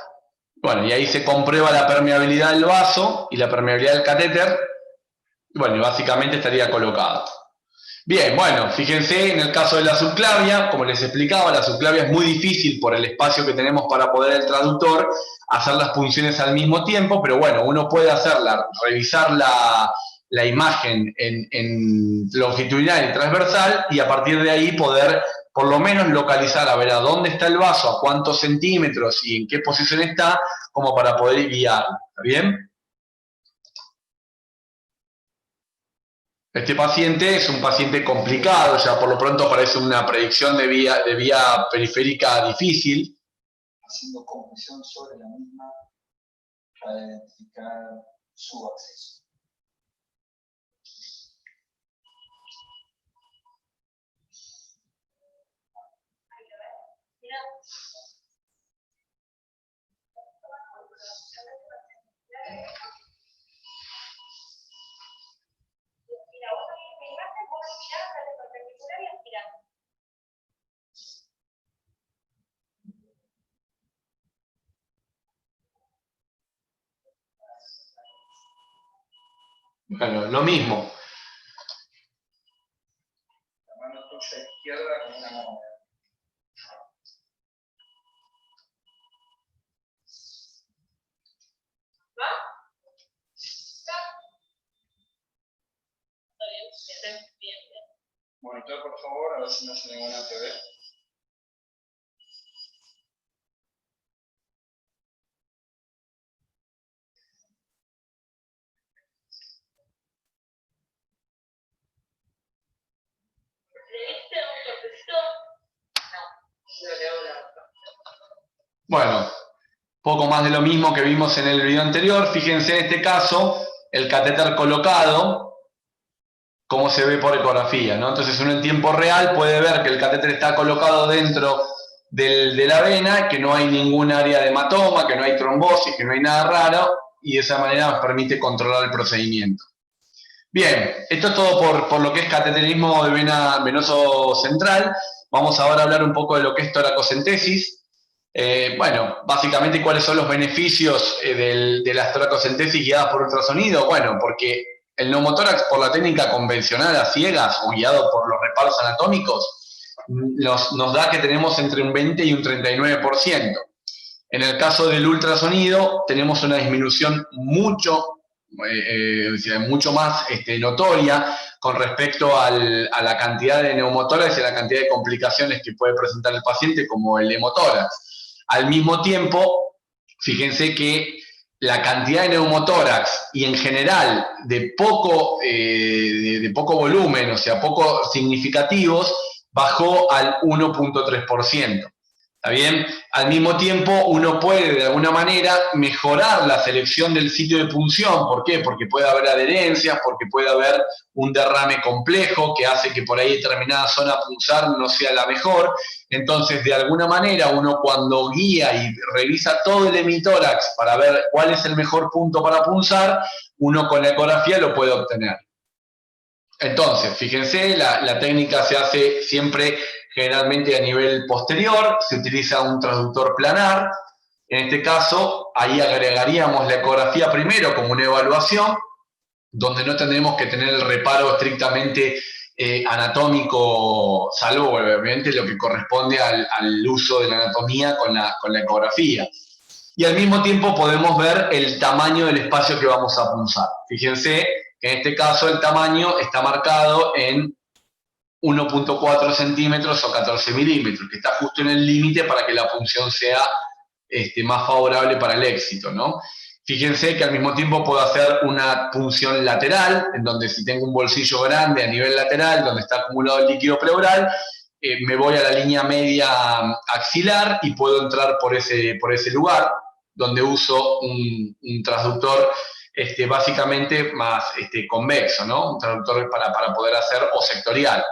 Bueno, y ahí se comprueba la permeabilidad del vaso y la permeabilidad del catéter. Bueno, y básicamente estaría colocado. Bien, bueno, fíjense en el caso de la subclavia, como les explicaba, la subclavia es muy difícil por el espacio que tenemos para poder el traductor hacer las punciones al mismo tiempo, pero bueno, uno puede hacerla, revisar la imagen en longitudinal y transversal y a partir de ahí poder por lo menos localizar a ver a dónde está el vaso, a cuántos centímetros y en qué posición está, como para poder guiarlo. ¿Está bien? Este paciente es un paciente complicado, ya por lo pronto parece una predicción de vía periférica difícil. Haciendo compresión sobre la misma para identificar su acceso. Bueno, lo mismo. La mano tuya izquierda con una mano. Monitor, por favor, a ver si no hace ninguna TV. Bueno, poco más de lo mismo que vimos en el video anterior. Fíjense en este caso, el catéter colocado, cómo se ve por ecografía, ¿no? Entonces uno en tiempo real puede ver que el catéter está colocado dentro de la vena, que no hay ningún área de hematoma, que no hay trombosis, que no hay nada raro, y de esa manera nos permite controlar el procedimiento. Bien, esto es todo por lo que es cateterismo de venoso central. Vamos ahora a hablar un poco de lo que es toracocentesis. Bueno, básicamente, ¿cuáles son los beneficios de las toracocentesis guiadas por ultrasonido? Bueno, porque el neumotórax por la técnica convencional a ciegas o guiado por los reparos anatómicos nos da que tenemos entre un 20 y un 39%. En el caso del ultrasonido tenemos una disminución mucho más notoria con respecto a la cantidad de neumotórax y a la cantidad de complicaciones que puede presentar el paciente como el hemotórax. Al mismo tiempo, fíjense que la cantidad de neumotórax y en general de poco volumen, o sea, poco significativos, bajó al 1.3%. ¿Está bien? Al mismo tiempo, uno puede, de alguna manera, mejorar la selección del sitio de punción. ¿Por qué? Porque puede haber adherencias, porque puede haber un derrame complejo que hace que por ahí determinada zona punzar no sea la mejor. Entonces, de alguna manera, uno cuando guía y revisa todo el hemitórax para ver cuál es el mejor punto para punzar, uno con la ecografía lo puede obtener. Entonces, fíjense, la técnica se hace siempre generalmente a nivel posterior, se utiliza un transductor planar. En este caso, ahí agregaríamos la ecografía primero como una evaluación, donde no tendremos que tener el reparo estrictamente anatómico, salvo obviamente lo que corresponde al uso de la anatomía con la ecografía. Y al mismo tiempo podemos ver el tamaño del espacio que vamos a punzar. Fíjense que en este caso el tamaño está marcado en 1.4 centímetros o 14 milímetros, que está justo en el límite para que la punción sea más favorable para el éxito, ¿no? Fíjense que al mismo tiempo puedo hacer una punción lateral, en donde si tengo un bolsillo grande a nivel lateral, donde está acumulado el líquido pleural, me voy a la línea media axilar y puedo entrar por ese lugar, donde uso un transductor básicamente más convexo, ¿no? Un transductor para poder hacer o sectorial.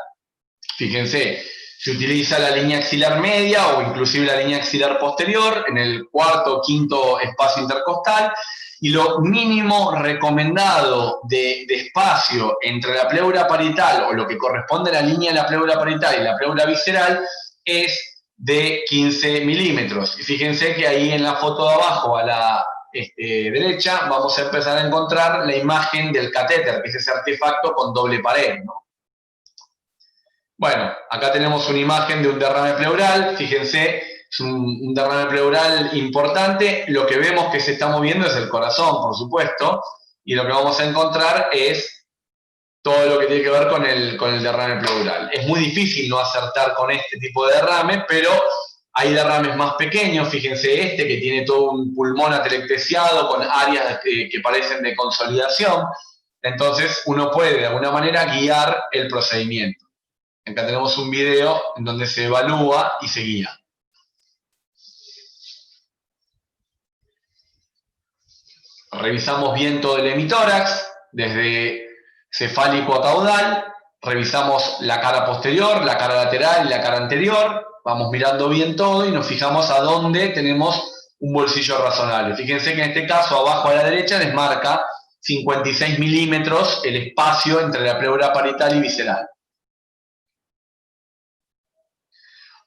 Fíjense, se utiliza la línea axilar media o inclusive la línea axilar posterior en el cuarto o quinto espacio intercostal y lo mínimo recomendado de espacio entre la pleura parietal, o lo que corresponde a la línea de la pleura parietal y la pleura visceral, es de 15 milímetros. Y fíjense que ahí en la foto de abajo, a la derecha, vamos a empezar a encontrar la imagen del catéter, que es ese artefacto con doble pared, ¿no? Bueno, acá tenemos una imagen de un derrame pleural, fíjense, es un derrame pleural importante. Lo que vemos que se está moviendo es el corazón, por supuesto, y lo que vamos a encontrar es todo lo que tiene que ver con el derrame pleural. Es muy difícil no acertar con este tipo de derrame, pero hay derrames más pequeños, fíjense este que tiene todo un pulmón atelectesiado con áreas que parecen de consolidación. Entonces uno puede de alguna manera guiar el procedimiento. Acá tenemos un video en donde se evalúa y se guía. Revisamos bien todo el hemitórax, desde cefálico a caudal, revisamos la cara posterior, la cara lateral y la cara anterior, vamos mirando bien todo y nos fijamos a dónde tenemos un bolsillo razonable. Fíjense que en este caso, abajo a la derecha, les marca 56 milímetros el espacio entre la pleura parietal y visceral.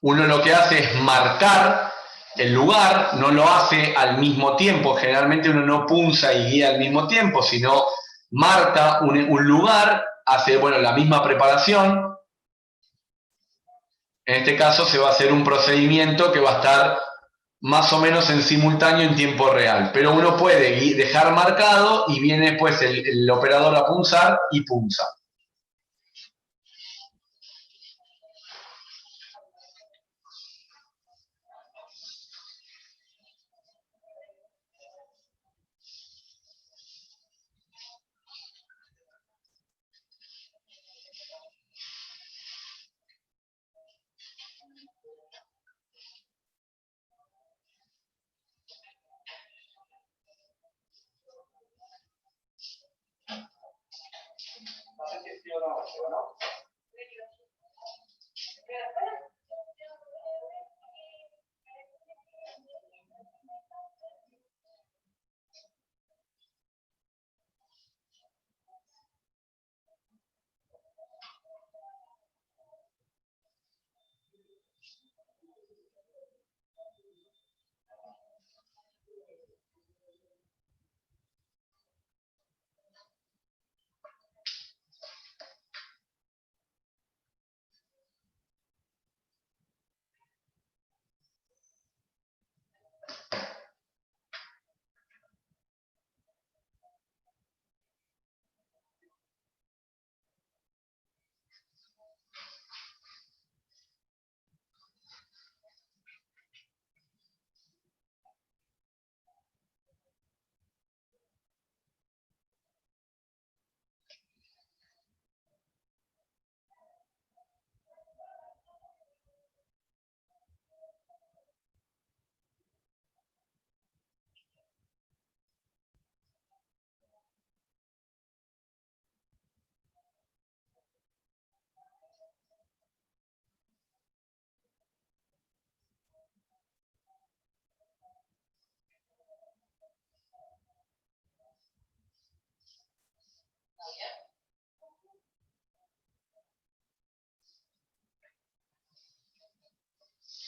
Uno lo que hace es marcar el lugar, no lo hace al mismo tiempo. Generalmente uno no punza y guía al mismo tiempo, sino marca un lugar, hace la misma preparación. En este caso se va a hacer un procedimiento que va a estar más o menos en simultáneo en tiempo real. Pero uno puede dejar marcado y viene después el operador a punzar y punza.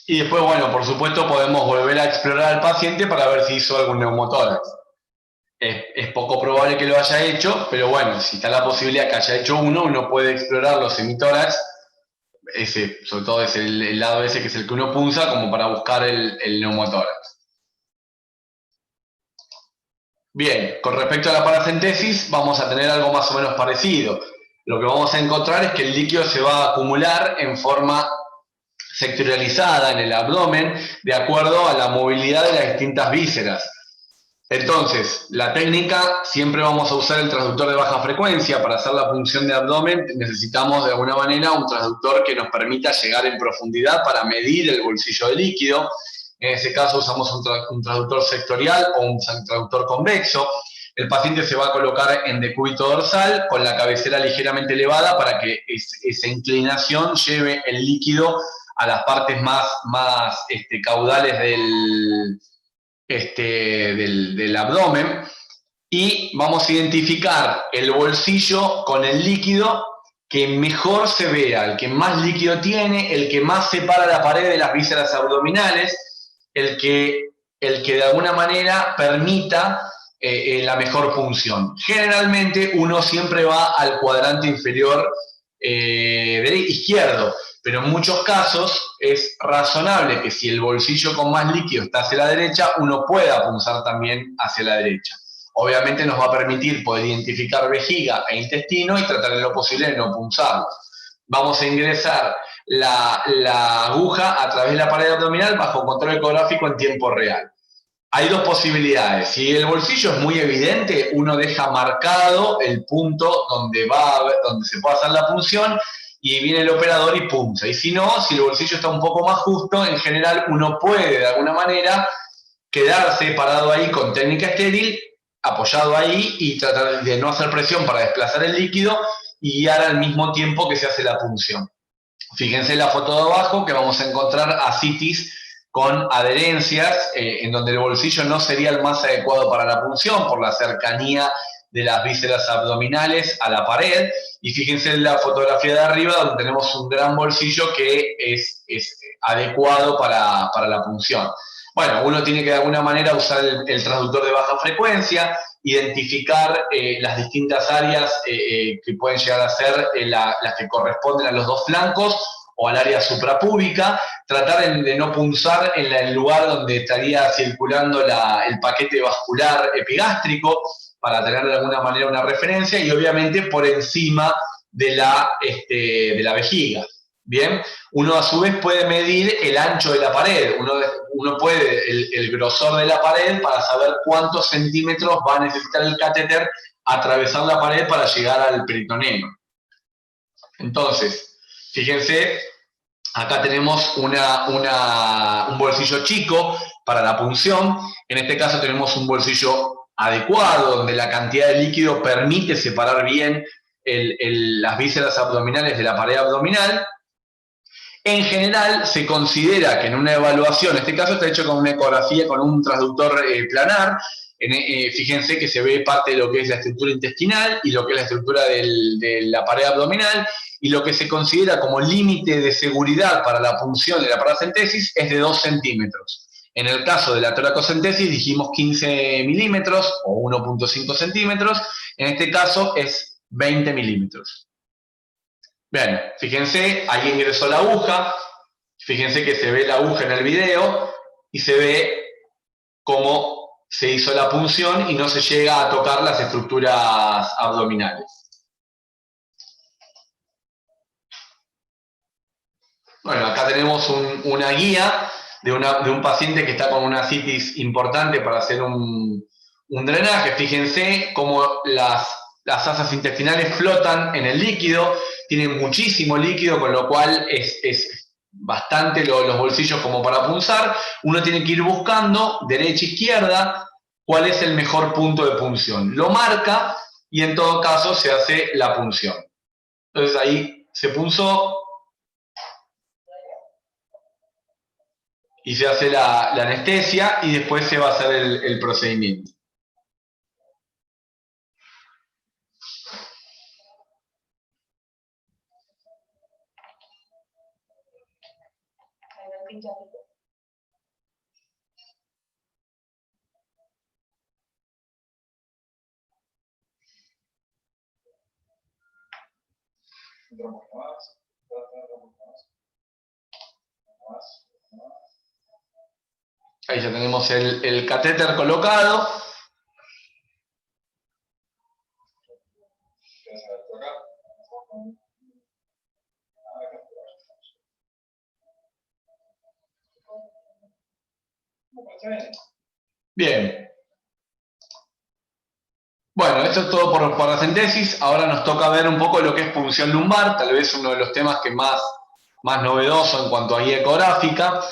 Y después, por supuesto, podemos volver a explorar al paciente para ver si hizo algún neumotórax. Es poco probable que lo haya hecho, pero si está la posibilidad que haya hecho uno puede explorar los hemitórax, sobre todo es el lado ese que es el que uno punza, como para buscar el neumotórax. Bien, con respecto a la paracentesis, vamos a tener algo más o menos parecido. Lo que vamos a encontrar es que el líquido se va a acumular en forma sectorializada en el abdomen de acuerdo a la movilidad de las distintas vísceras. Entonces, la técnica, siempre vamos a usar el transductor de baja frecuencia. Para hacer la punción de abdomen necesitamos de alguna manera un transductor que nos permita llegar en profundidad para medir el bolsillo de líquido. En ese caso usamos un transductor sectorial o un transductor convexo. El paciente se va a colocar en decúbito dorsal con la cabecera ligeramente elevada para que esa inclinación lleve el líquido a las partes más caudales del abdomen. y vamos a identificar el bolsillo con el líquido que mejor se vea, el que más líquido tiene, el que más separa la pared de las vísceras abdominales, el que de alguna manera permita la mejor punción. Generalmente uno siempre va al cuadrante inferior izquierdo, pero en muchos casos es razonable que si el bolsillo con más líquido está hacia la derecha, uno pueda punzar también hacia la derecha. Obviamente nos va a permitir poder identificar vejiga e intestino y tratar en lo posible de no punzarlo. Vamos a ingresar la aguja a través de la pared abdominal bajo control ecográfico en tiempo real. Hay dos posibilidades. Si el bolsillo es muy evidente, uno deja marcado el punto donde se puede hacer la punción y viene el operador y punza. Y si no, si el bolsillo está un poco más justo, en general uno puede de alguna manera quedarse parado ahí con técnica estéril, apoyado ahí y tratar de no hacer presión para desplazar el líquido y guiar al mismo tiempo que se hace la punción. Fíjense en la foto de abajo que vamos a encontrar ascitis con adherencias, en donde el bolsillo no sería el más adecuado para la punción por la cercanía de las vísceras abdominales a la pared. Y fíjense en la fotografía de arriba donde tenemos un gran bolsillo que es adecuado para la punción. Bueno, uno tiene que de alguna manera usar el transductor de baja frecuencia, identificar las distintas áreas que pueden llegar a ser las que corresponden a los dos flancos o al área suprapúbica, tratar de no punzar en el lugar donde estaría circulando el paquete vascular epigástrico para tener de alguna manera una referencia y obviamente por encima de la vejiga. Bien, uno a su vez puede medir el ancho de la pared, uno puede el grosor de la pared para saber cuántos centímetros va a necesitar el catéter atravesar la pared para llegar al peritoneo. Entonces, fíjense, acá tenemos un bolsillo chico para la punción, en este caso tenemos un bolsillo adecuado, donde la cantidad de líquido permite separar bien las vísceras abdominales de la pared abdominal. En general, se considera que en una evaluación, en este caso está hecho con una ecografía, con un transductor planar, fíjense que se ve parte de lo que es la estructura intestinal y lo que es la estructura de la pared abdominal, y lo que se considera como límite de seguridad para la punción de la paracentesis es de 2 centímetros. En el caso de la toracocentesis dijimos 15 milímetros o 1.5 centímetros, en este caso es 20 milímetros. Bien, fíjense, ahí ingresó la aguja, fíjense que se ve la aguja en el video y se ve cómo se hizo la punción y no se llega a tocar las estructuras abdominales. Bueno, acá tenemos una guía de un paciente que está con una ascitis importante para hacer un drenaje. Fíjense cómo las asas intestinales flotan en el líquido, tienen muchísimo líquido, con lo cual es bastante los bolsillos como para punzar. Uno tiene que ir buscando, derecha, izquierda, cuál es el mejor punto de punción. Lo marca y en todo caso se hace la punción. Entonces ahí se punzó y se hace la anestesia y después se va a hacer el procedimiento. Ahí ya tenemos el catéter colocado. Bien. Bueno, esto es todo por paracentesis. Ahora nos toca ver un poco lo que es punción lumbar, tal vez uno de los temas que más novedoso en cuanto a guía ecográfica.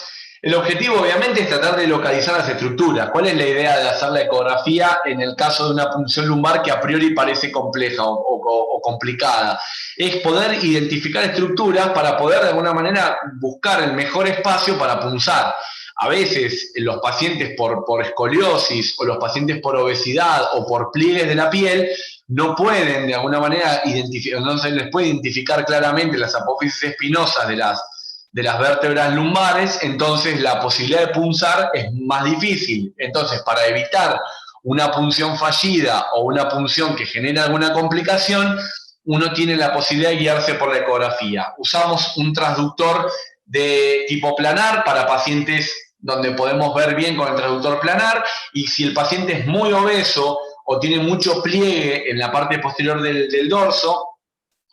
El objetivo, obviamente, es tratar de localizar las estructuras. ¿Cuál es la idea de hacer la ecografía en el caso de una punción lumbar que a priori parece compleja o complicada? Es poder identificar estructuras para poder, de alguna manera, buscar el mejor espacio para punzar. a veces los pacientes por escoliosis o los pacientes por obesidad o por pliegues de la piel no pueden de alguna manera identificar, no se les puede identificar claramente las apófisis espinosas de las vértebras lumbares, entonces la posibilidad de punzar es más difícil. Entonces, para evitar una punción fallida o una punción que genere alguna complicación, uno tiene la posibilidad de guiarse por la ecografía. Usamos un transductor de tipo planar para pacientes donde podemos ver bien con el transductor planar, y si el paciente es muy obeso o tiene mucho pliegue en la parte posterior del dorso,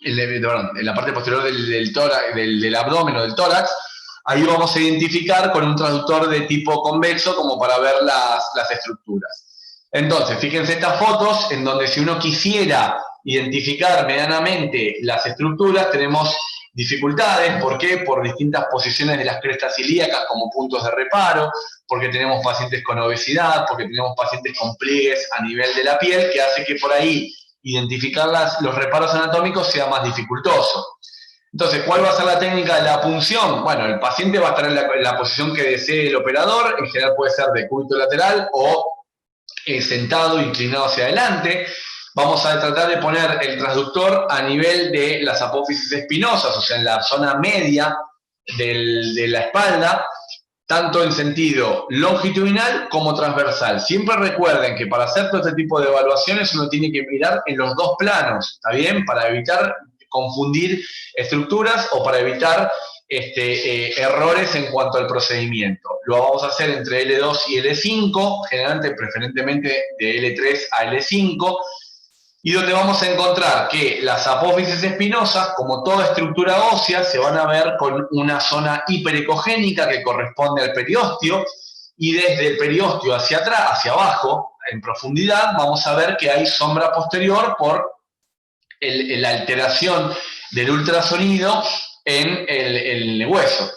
en la parte posterior del abdomen o del tórax, ahí vamos a identificar con un transductor de tipo convexo como para ver las estructuras. Entonces, fíjense estas fotos en donde si uno quisiera identificar medianamente las estructuras, tenemos dificultades. ¿Por qué? Por distintas posiciones de las crestas ilíacas como puntos de reparo, porque tenemos pacientes con obesidad, porque tenemos pacientes con pliegues a nivel de la piel, que hace que por ahí identificar los reparos anatómicos sea más dificultoso. Entonces, ¿cuál va a ser la técnica de la punción? Bueno, el paciente va a estar en la posición que desee el operador, en general puede ser de cúbito lateral o sentado, inclinado hacia adelante. Vamos a tratar de poner el transductor a nivel de las apófisis espinosas, o sea, en la zona media de la espalda, tanto en sentido longitudinal como transversal. Siempre recuerden que para hacer todo este tipo de evaluaciones uno tiene que mirar en los dos planos, ¿está bien? Para evitar confundir estructuras o para evitar errores en cuanto al procedimiento. Lo vamos a hacer entre L2 y L5, generalmente, preferentemente de L3 a L5, y donde vamos a encontrar que las apófisis espinosas, como toda estructura ósea, se van a ver con una zona hiperecogénica que corresponde al periósteo, y desde el periósteo hacia atrás, hacia abajo, en profundidad, vamos a ver que hay sombra posterior por la alteración del ultrasonido en el hueso.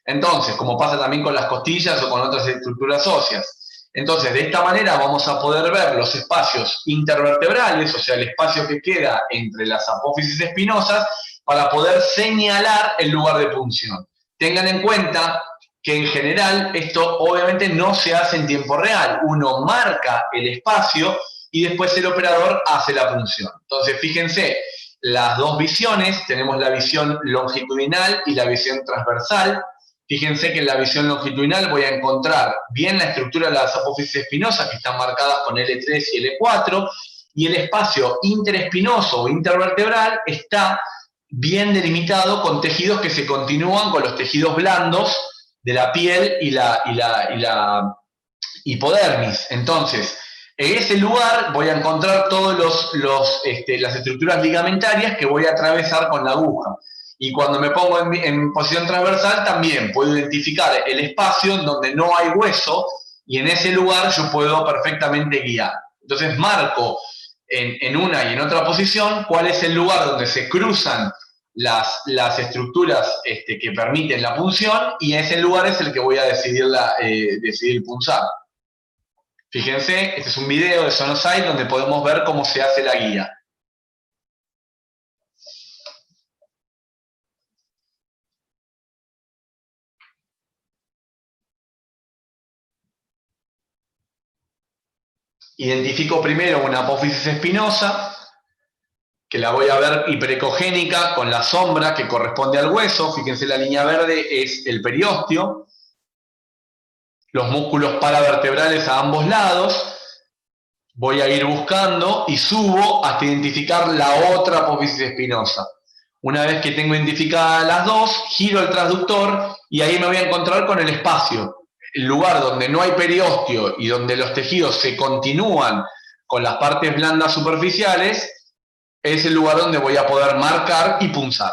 Entonces, como pasa también con las costillas o con otras estructuras óseas. Entonces, de esta manera vamos a poder ver los espacios intervertebrales, o sea, el espacio que queda entre las apófisis espinosas, para poder señalar el lugar de punción. Tengan en cuenta que en general esto obviamente no se hace en tiempo real. Uno marca el espacio y después el operador hace la punción. Entonces, fíjense, las dos visiones, tenemos la visión longitudinal y la visión transversal. Fíjense que en la visión longitudinal voy a encontrar bien la estructura de las apófisis espinosas, que están marcadas con L3 y L4, y el espacio interespinoso o intervertebral está bien delimitado con tejidos que se continúan con los tejidos blandos de la piel y la hipodermis. Entonces, en ese lugar voy a encontrar todas las estructuras ligamentarias que voy a atravesar con la aguja. Y cuando me pongo en posición transversal también puedo identificar el espacio en donde no hay hueso, y en ese lugar yo puedo perfectamente guiar. Entonces marco en una y en otra posición cuál es el lugar donde se cruzan las estructuras que permiten la punción, y ese lugar es el que voy a decidir punzar. Fíjense, este es un video de Sonosite donde podemos ver cómo se hace la guía. Identifico primero una apófisis espinosa, que la voy a ver hiperecogénica con la sombra que corresponde al hueso. Fíjense, la línea verde es el periósteo. Los músculos paravertebrales a ambos lados. Voy a ir buscando y subo hasta identificar la otra apófisis espinosa. Una vez que tengo identificadas las dos, giro el transductor y ahí me voy a encontrar con el espacio. El lugar donde no hay periósteo y donde los tejidos se continúan con las partes blandas superficiales, es el lugar donde voy a poder marcar y punzar.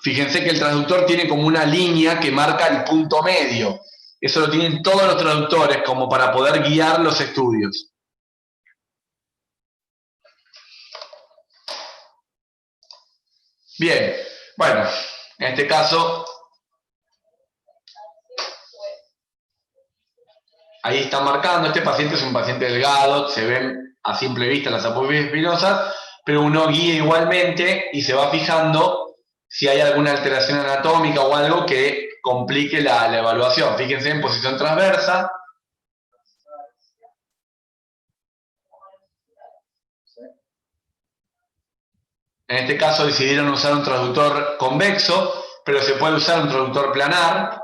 Fíjense que el transductor tiene como una línea que marca el punto medio. Eso lo tienen todos los traductores como para poder guiar los estudios. Bien, bueno, en este caso, ahí está marcando, este paciente es un paciente delgado, se ven a simple vista las apófisis espinosas, pero uno guía igualmente y se va fijando si hay alguna alteración anatómica o algo que complique la evaluación. Fíjense en posición transversa. En este caso decidieron usar un traductor convexo, pero se puede usar un traductor planar.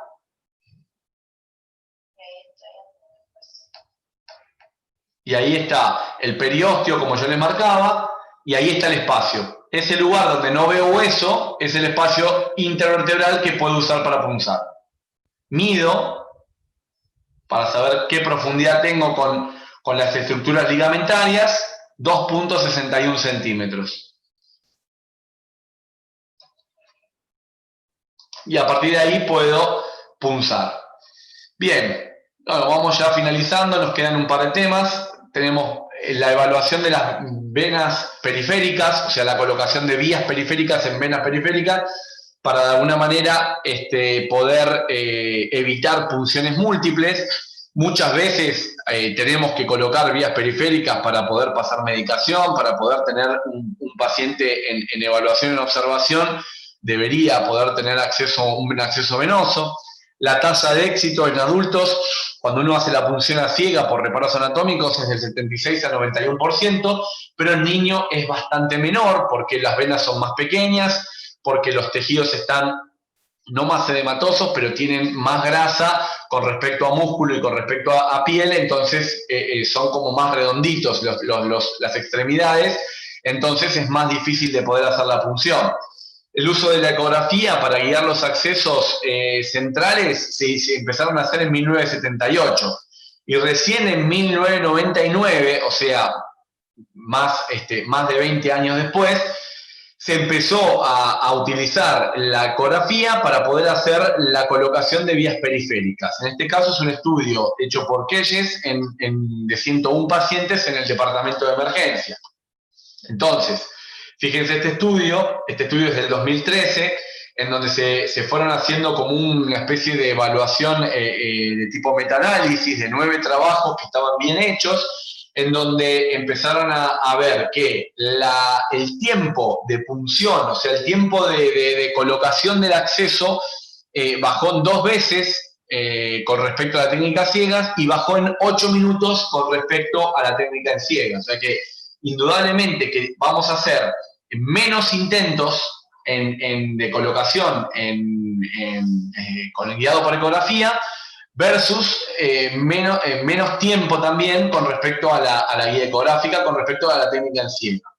Y ahí está el periósteo, como yo les marcaba, y ahí está el espacio. Ese lugar donde no veo hueso es el espacio intervertebral que puedo usar para punzar. Mido para saber qué profundidad tengo con las estructuras ligamentarias, 2.61 centímetros. Y a partir de ahí puedo punzar. Bien, bueno, vamos ya finalizando, nos quedan un par de temas. Tenemos la evaluación de las venas periféricas, o sea, la colocación de vías periféricas en venas periféricas, para de alguna manera poder evitar punciones múltiples. Muchas veces tenemos que colocar vías periféricas para poder pasar medicación, para poder tener un paciente en evaluación, en observación, debería poder tener un acceso venoso. La tasa de éxito en adultos, cuando uno hace la punción a ciega por reparos anatómicos, es del 76 al 91%, pero en niño es bastante menor porque las venas son más pequeñas, porque los tejidos están no más edematosos, pero tienen más grasa con respecto a músculo y con respecto a piel, entonces son como más redonditos las extremidades, entonces es más difícil de poder hacer la punción. El uso de la ecografía para guiar los accesos centrales se empezaron a hacer en 1978 y recién en 1999, o sea, más de 20 años después, se empezó a utilizar la ecografía para poder hacer la colocación de vías periféricas. En este caso es un estudio hecho por Keyes de 101 pacientes en el departamento de emergencia. Entonces, fíjense este estudio es del 2013, en donde se fueron haciendo como una especie de evaluación de tipo metaanálisis de 9 trabajos que estaban bien hechos, en donde empezaron a ver que el tiempo de punción, o sea, el tiempo de colocación del acceso, bajó en 2 veces con respecto a la técnica ciegas y bajó en 8 minutos con respecto a la técnica en ciegas. O sea que indudablemente que vamos a hacer menos intentos de colocación con el guiado por ecografía versus menos tiempo también con respecto a la guía ecográfica, con respecto a la técnica en ciega.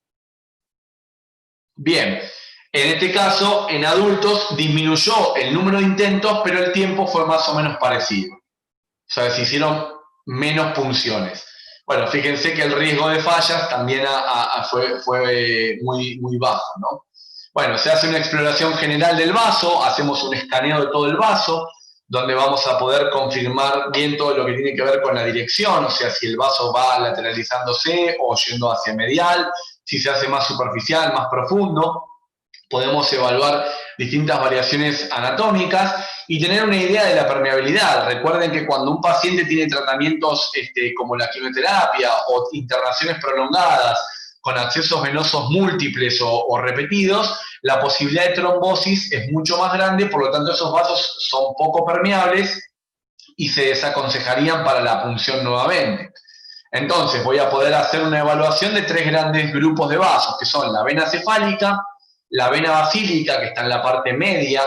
Bien, en este caso, en adultos disminuyó el número de intentos, pero el tiempo fue más o menos parecido. O sea, se hicieron menos punciones. Bueno, fíjense que el riesgo de fallas también fue muy bajo, ¿no? Bueno, se hace una exploración general del vaso, hacemos un escaneo de todo el vaso, donde vamos a poder confirmar bien todo lo que tiene que ver con la dirección, o sea, si el vaso va lateralizándose o yendo hacia medial, si se hace más superficial, más profundo. Podemos evaluar distintas variaciones anatómicas y tener una idea de la permeabilidad. Recuerden que cuando un paciente tiene tratamientos como la quimioterapia o internaciones prolongadas con accesos venosos múltiples o repetidos, la posibilidad de trombosis es mucho más grande, por lo tanto esos vasos son poco permeables y se desaconsejarían para la punción nuevamente. Entonces voy a poder hacer una evaluación de 3 grandes grupos de vasos, que son la vena cefálica, la vena basílica, que está en la parte media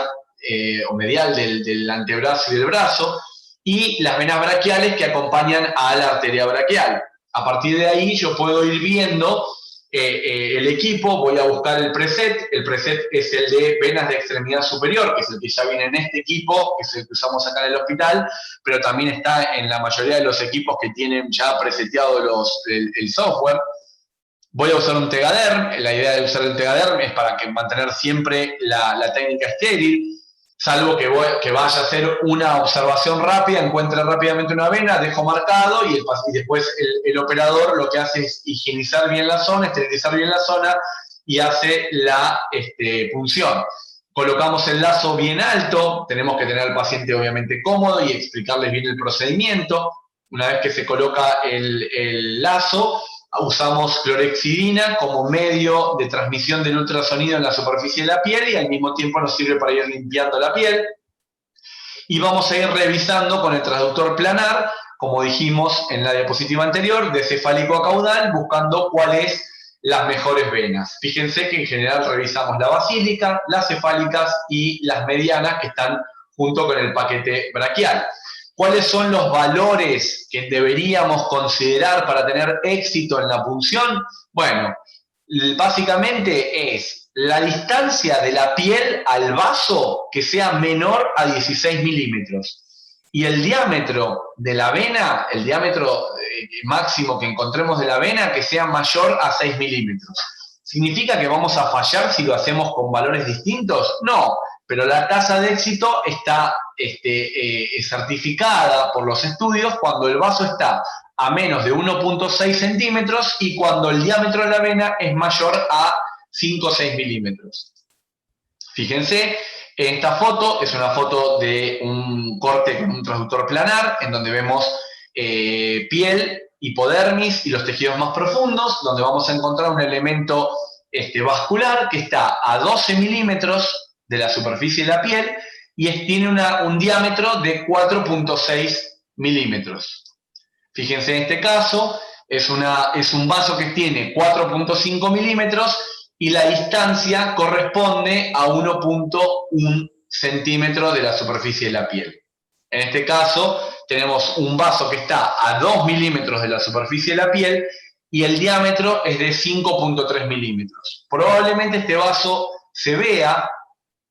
o medial del antebrazo y del brazo, y las venas braquiales que acompañan a la arteria braquial. A partir de ahí yo puedo ir viendo el equipo, voy a buscar el preset es el de venas de extremidad superior, que es el que ya viene en este equipo, que es el que usamos acá en el hospital, pero también está en la mayoría de los equipos que tienen ya preseteado el software. Voy a usar un Tegaderm. La idea de usar el Tegaderm es para mantener siempre la técnica estéril, salvo que vaya a hacer una observación rápida, encuentre rápidamente una vena, dejo marcado y después el operador lo que hace es higienizar bien la zona, esterilizar bien la zona y hace la punción. Colocamos el lazo bien alto, tenemos que tener al paciente obviamente cómodo y explicarles bien el procedimiento. Una vez que se coloca el lazo, usamos clorhexidina como medio de transmisión del ultrasonido en la superficie de la piel y al mismo tiempo nos sirve para ir limpiando la piel. y vamos a ir revisando con el transductor planar, como dijimos en la diapositiva anterior, de cefálico a caudal, buscando cuáles las mejores venas. Fíjense que en general revisamos la basílica, las cefálicas y las medianas que están junto con el paquete braquial. ¿Cuáles son los valores que deberíamos considerar para tener éxito en la punción? Bueno, básicamente es la distancia de la piel al vaso que sea menor a 16 milímetros. Y el diámetro de la vena, el diámetro máximo que encontremos de la vena, que sea mayor a 6 milímetros. ¿Significa que vamos a fallar si lo hacemos con valores distintos? No, pero la tasa de éxito está certificada por los estudios cuando el vaso está a menos de 1.6 centímetros y cuando el diámetro de la vena es mayor a 5 o 6 milímetros. Fíjense, esta foto es una foto de un corte con un transductor planar, en donde vemos piel, hipodermis y los tejidos más profundos, donde vamos a encontrar un elemento vascular que está a 12 milímetros de la superficie de la piel y tiene un diámetro de 4.6 milímetros. Fíjense en este caso, es un vaso que tiene 4.5 milímetros y la distancia corresponde a 1.1 centímetro de la superficie de la piel. En este caso, tenemos un vaso que está a 2 milímetros de la superficie de la piel y el diámetro es de 5.3 milímetros. Probablemente este vaso se vea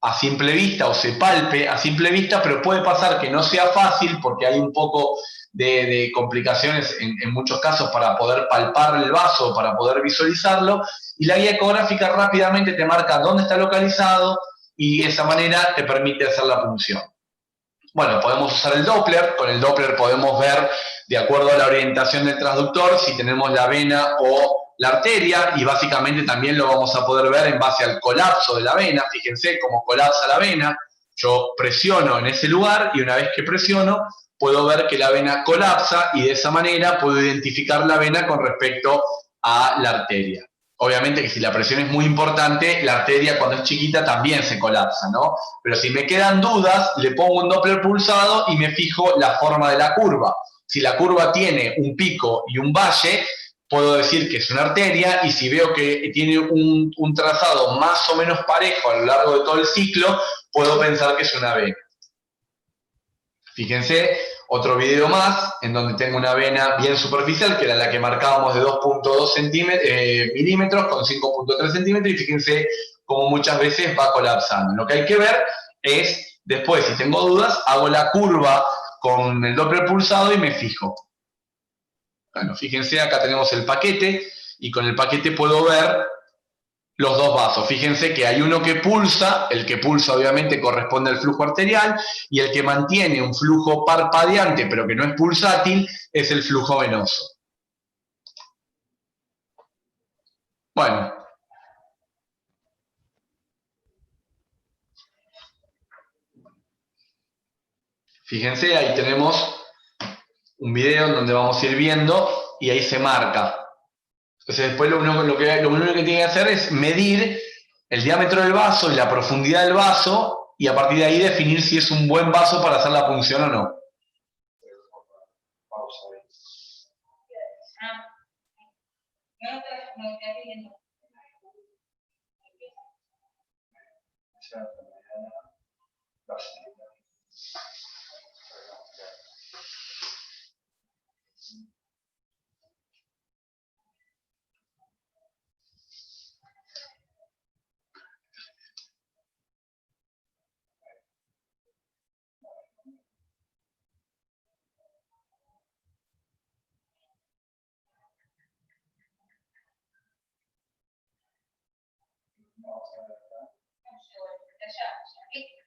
a simple vista o se palpe a simple vista, pero puede pasar que no sea fácil porque hay un poco de complicaciones en muchos casos para poder palpar el vaso, para poder visualizarlo, y la guía ecográfica rápidamente te marca dónde está localizado y de esa manera te permite hacer la punción. Bueno, podemos usar el Doppler, con el Doppler podemos ver, de acuerdo a la orientación del transductor, si tenemos la vena o la arteria, y básicamente también lo vamos a poder ver en base al colapso de la vena. Fíjense cómo colapsa la vena, yo presiono en ese lugar y una vez que presiono puedo ver que la vena colapsa y de esa manera puedo identificar la vena con respecto a la arteria. Obviamente que si la presión es muy importante, la arteria cuando es chiquita también se colapsa, ¿no? Pero si me quedan dudas, le pongo un Doppler pulsado y me fijo la forma de la curva. Si la curva tiene un pico y un valle, puedo decir que es una arteria, y si veo que tiene un trazado más o menos parejo a lo largo de todo el ciclo, puedo pensar que es una vena. Fíjense, otro video más, en donde tengo una vena bien superficial, que era la que marcábamos de 2.2 milímetros con 5.3 centímetros, y fíjense cómo muchas veces va colapsando. Lo que hay que ver es, después, si tengo dudas, hago la curva con el Doppler pulsado y me fijo. Bueno, fíjense, acá tenemos el paquete, y con el paquete puedo ver los dos vasos. Fíjense que hay uno que pulsa, el que pulsa obviamente corresponde al flujo arterial, y el que mantiene un flujo parpadeante pero que no es pulsátil es el flujo venoso. Bueno. Fíjense, ahí tenemos un video en donde vamos a ir viendo y ahí se marca. Entonces después lo único que tiene que hacer es medir el diámetro del vaso y la profundidad del vaso, y a partir de ahí definir si es un buen vaso para hacer la punción o no.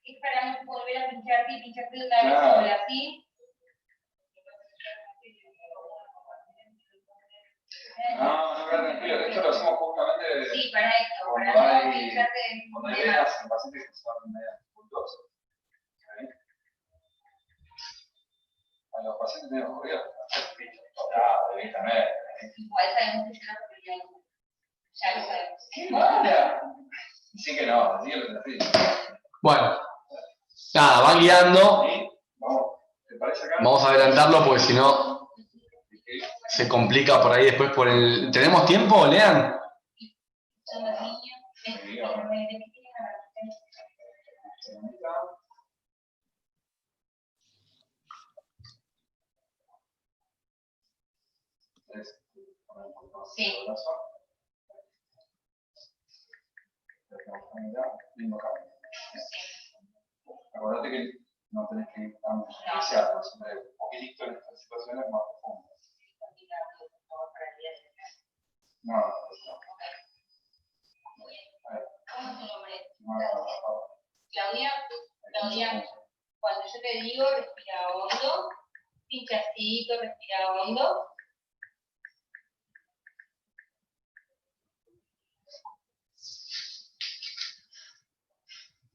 Es para no volver a pincharte y pincharte una vez sobre así. No, tranquilo, esto lo hacemos justamente. Sí, para esto, para no pincharte. Cuando hay venas en pacientes que son medias puntuosas. A los pacientes medio jodidos, evidentemente. Igual sabemos que yo no podría. Ya lo sabemos. ¡Qué mala! Sí que no, así que lo desafío. Bueno, nada, van guiando Vamos a adelantarlo porque si no se complica por ahí después por el... ¿Tenemos tiempo, Lean? Sí. Acordate que no tenés que ir tan especial, siempre un poquitito en estas situaciones más profundas. No, no. ¿Cómo es tu nombre? Claudia. Claudia, cuando yo te digo, respira hondo, pinchacito, respira hondo.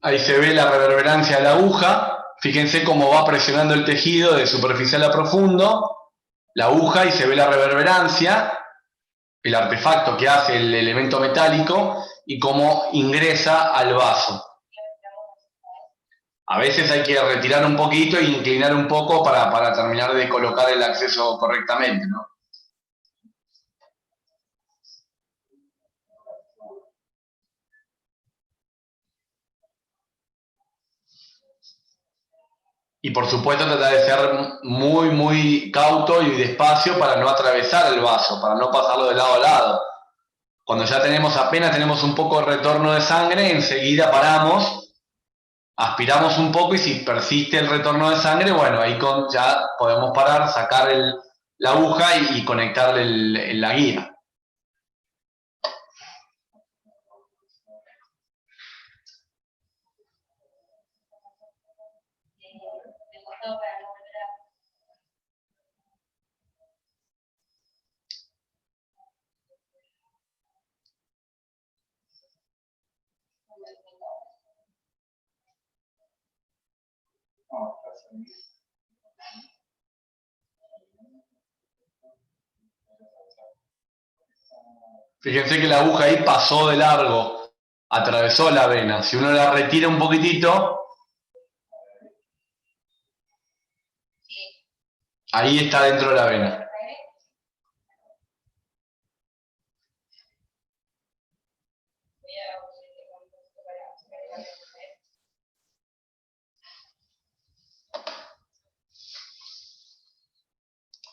Ahí se ve la reverberancia de la aguja. Fíjense cómo va presionando el tejido de superficial a profundo, la aguja, y se ve la reverberancia, el artefacto que hace el elemento metálico y cómo ingresa al vaso. A veces hay que retirar un poquito e inclinar un poco para terminar de colocar el acceso correctamente, ¿no? Y por supuesto tratar de ser muy, muy cauto y despacio para no atravesar el vaso, para no pasarlo de lado a lado. Cuando ya apenas tenemos un poco de retorno de sangre, enseguida paramos, aspiramos un poco y si persiste el retorno de sangre, bueno, ahí ya podemos parar, sacar la aguja y conectarle la guía. Fíjense que la aguja ahí pasó de largo, atravesó la vena. Si uno la retira un poquitito, ahí está dentro de la vena.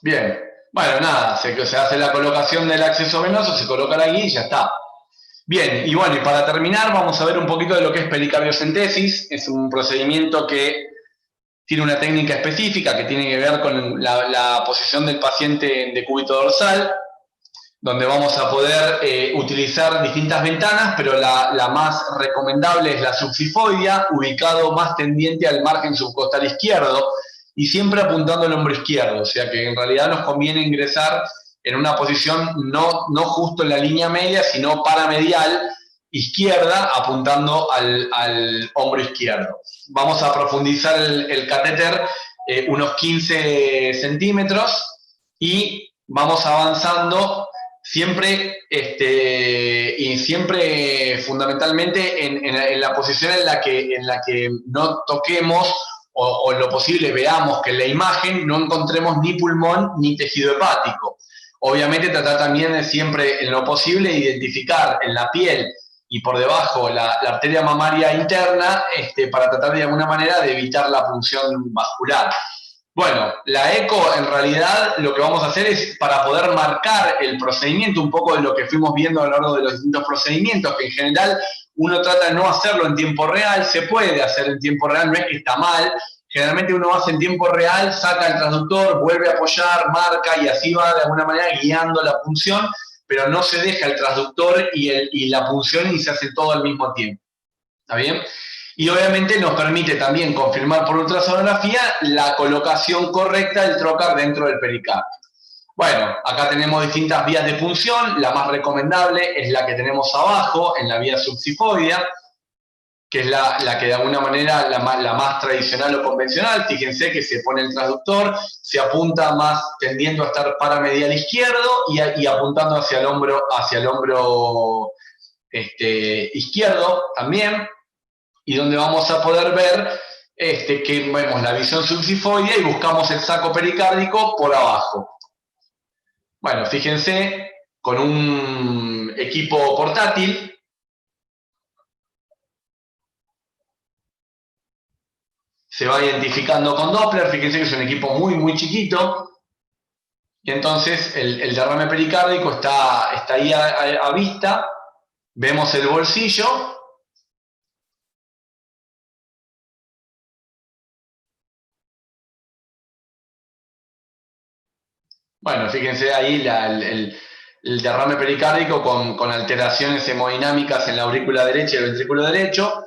Bien, bueno, nada, se hace la colocación del acceso venoso, se coloca la guía y ya está. Bien, y bueno, y para terminar vamos a ver un poquito de lo que es pericardiocentesis. Es un procedimiento que tiene una técnica específica que tiene que ver con la posición del paciente en decúbito dorsal, donde vamos a poder utilizar distintas ventanas, pero la más recomendable es la subsifoidea, ubicado más tendiente al margen subcostal izquierdo, y siempre apuntando al hombro izquierdo, o sea que en realidad nos conviene ingresar en una posición no justo en la línea media, sino paramedial, izquierda, apuntando al hombro izquierdo. Vamos a profundizar el catéter unos 15 centímetros y vamos avanzando siempre y siempre fundamentalmente en la posición en la que no toquemos o en lo posible veamos que en la imagen no encontremos ni pulmón ni tejido hepático. Obviamente tratar también de siempre en lo posible identificar en la piel y por debajo la arteria mamaria interna para tratar de alguna manera de evitar la punción vascular. Bueno, la eco en realidad lo que vamos a hacer es para poder marcar el procedimiento, un poco de lo que fuimos viendo a lo largo de los distintos procedimientos, que en general uno trata de no hacerlo en tiempo real, se puede hacer en tiempo real, no es que está mal, generalmente uno hace en tiempo real, saca el transductor, vuelve a apoyar, marca y así va de alguna manera guiando la punción, pero no se deja el transductor y la punción y se hace todo al mismo tiempo. ¿Está bien? Y obviamente nos permite también confirmar por ultrasonografía la colocación correcta del trocar dentro del pericardio. Bueno, acá tenemos distintas vías de punción. La más recomendable es la que tenemos abajo, en la vía subsifoidea, que es la que de alguna manera la más tradicional o convencional. Fíjense que se pone el transductor, se apunta más tendiendo a estar paramedial izquierdo y apuntando hacia el hombro izquierdo también, y donde vamos a poder ver que vemos la visión subsifoidea y buscamos el saco pericárdico por abajo. Bueno, fíjense, con un equipo portátil, se va identificando con Doppler. Fíjense que es un equipo muy, muy chiquito. Y entonces el derrame pericárdico está ahí a vista. Vemos el bolsillo. Bueno, fíjense ahí el derrame pericárdico con alteraciones hemodinámicas en la aurícula derecha y el ventrículo derecho.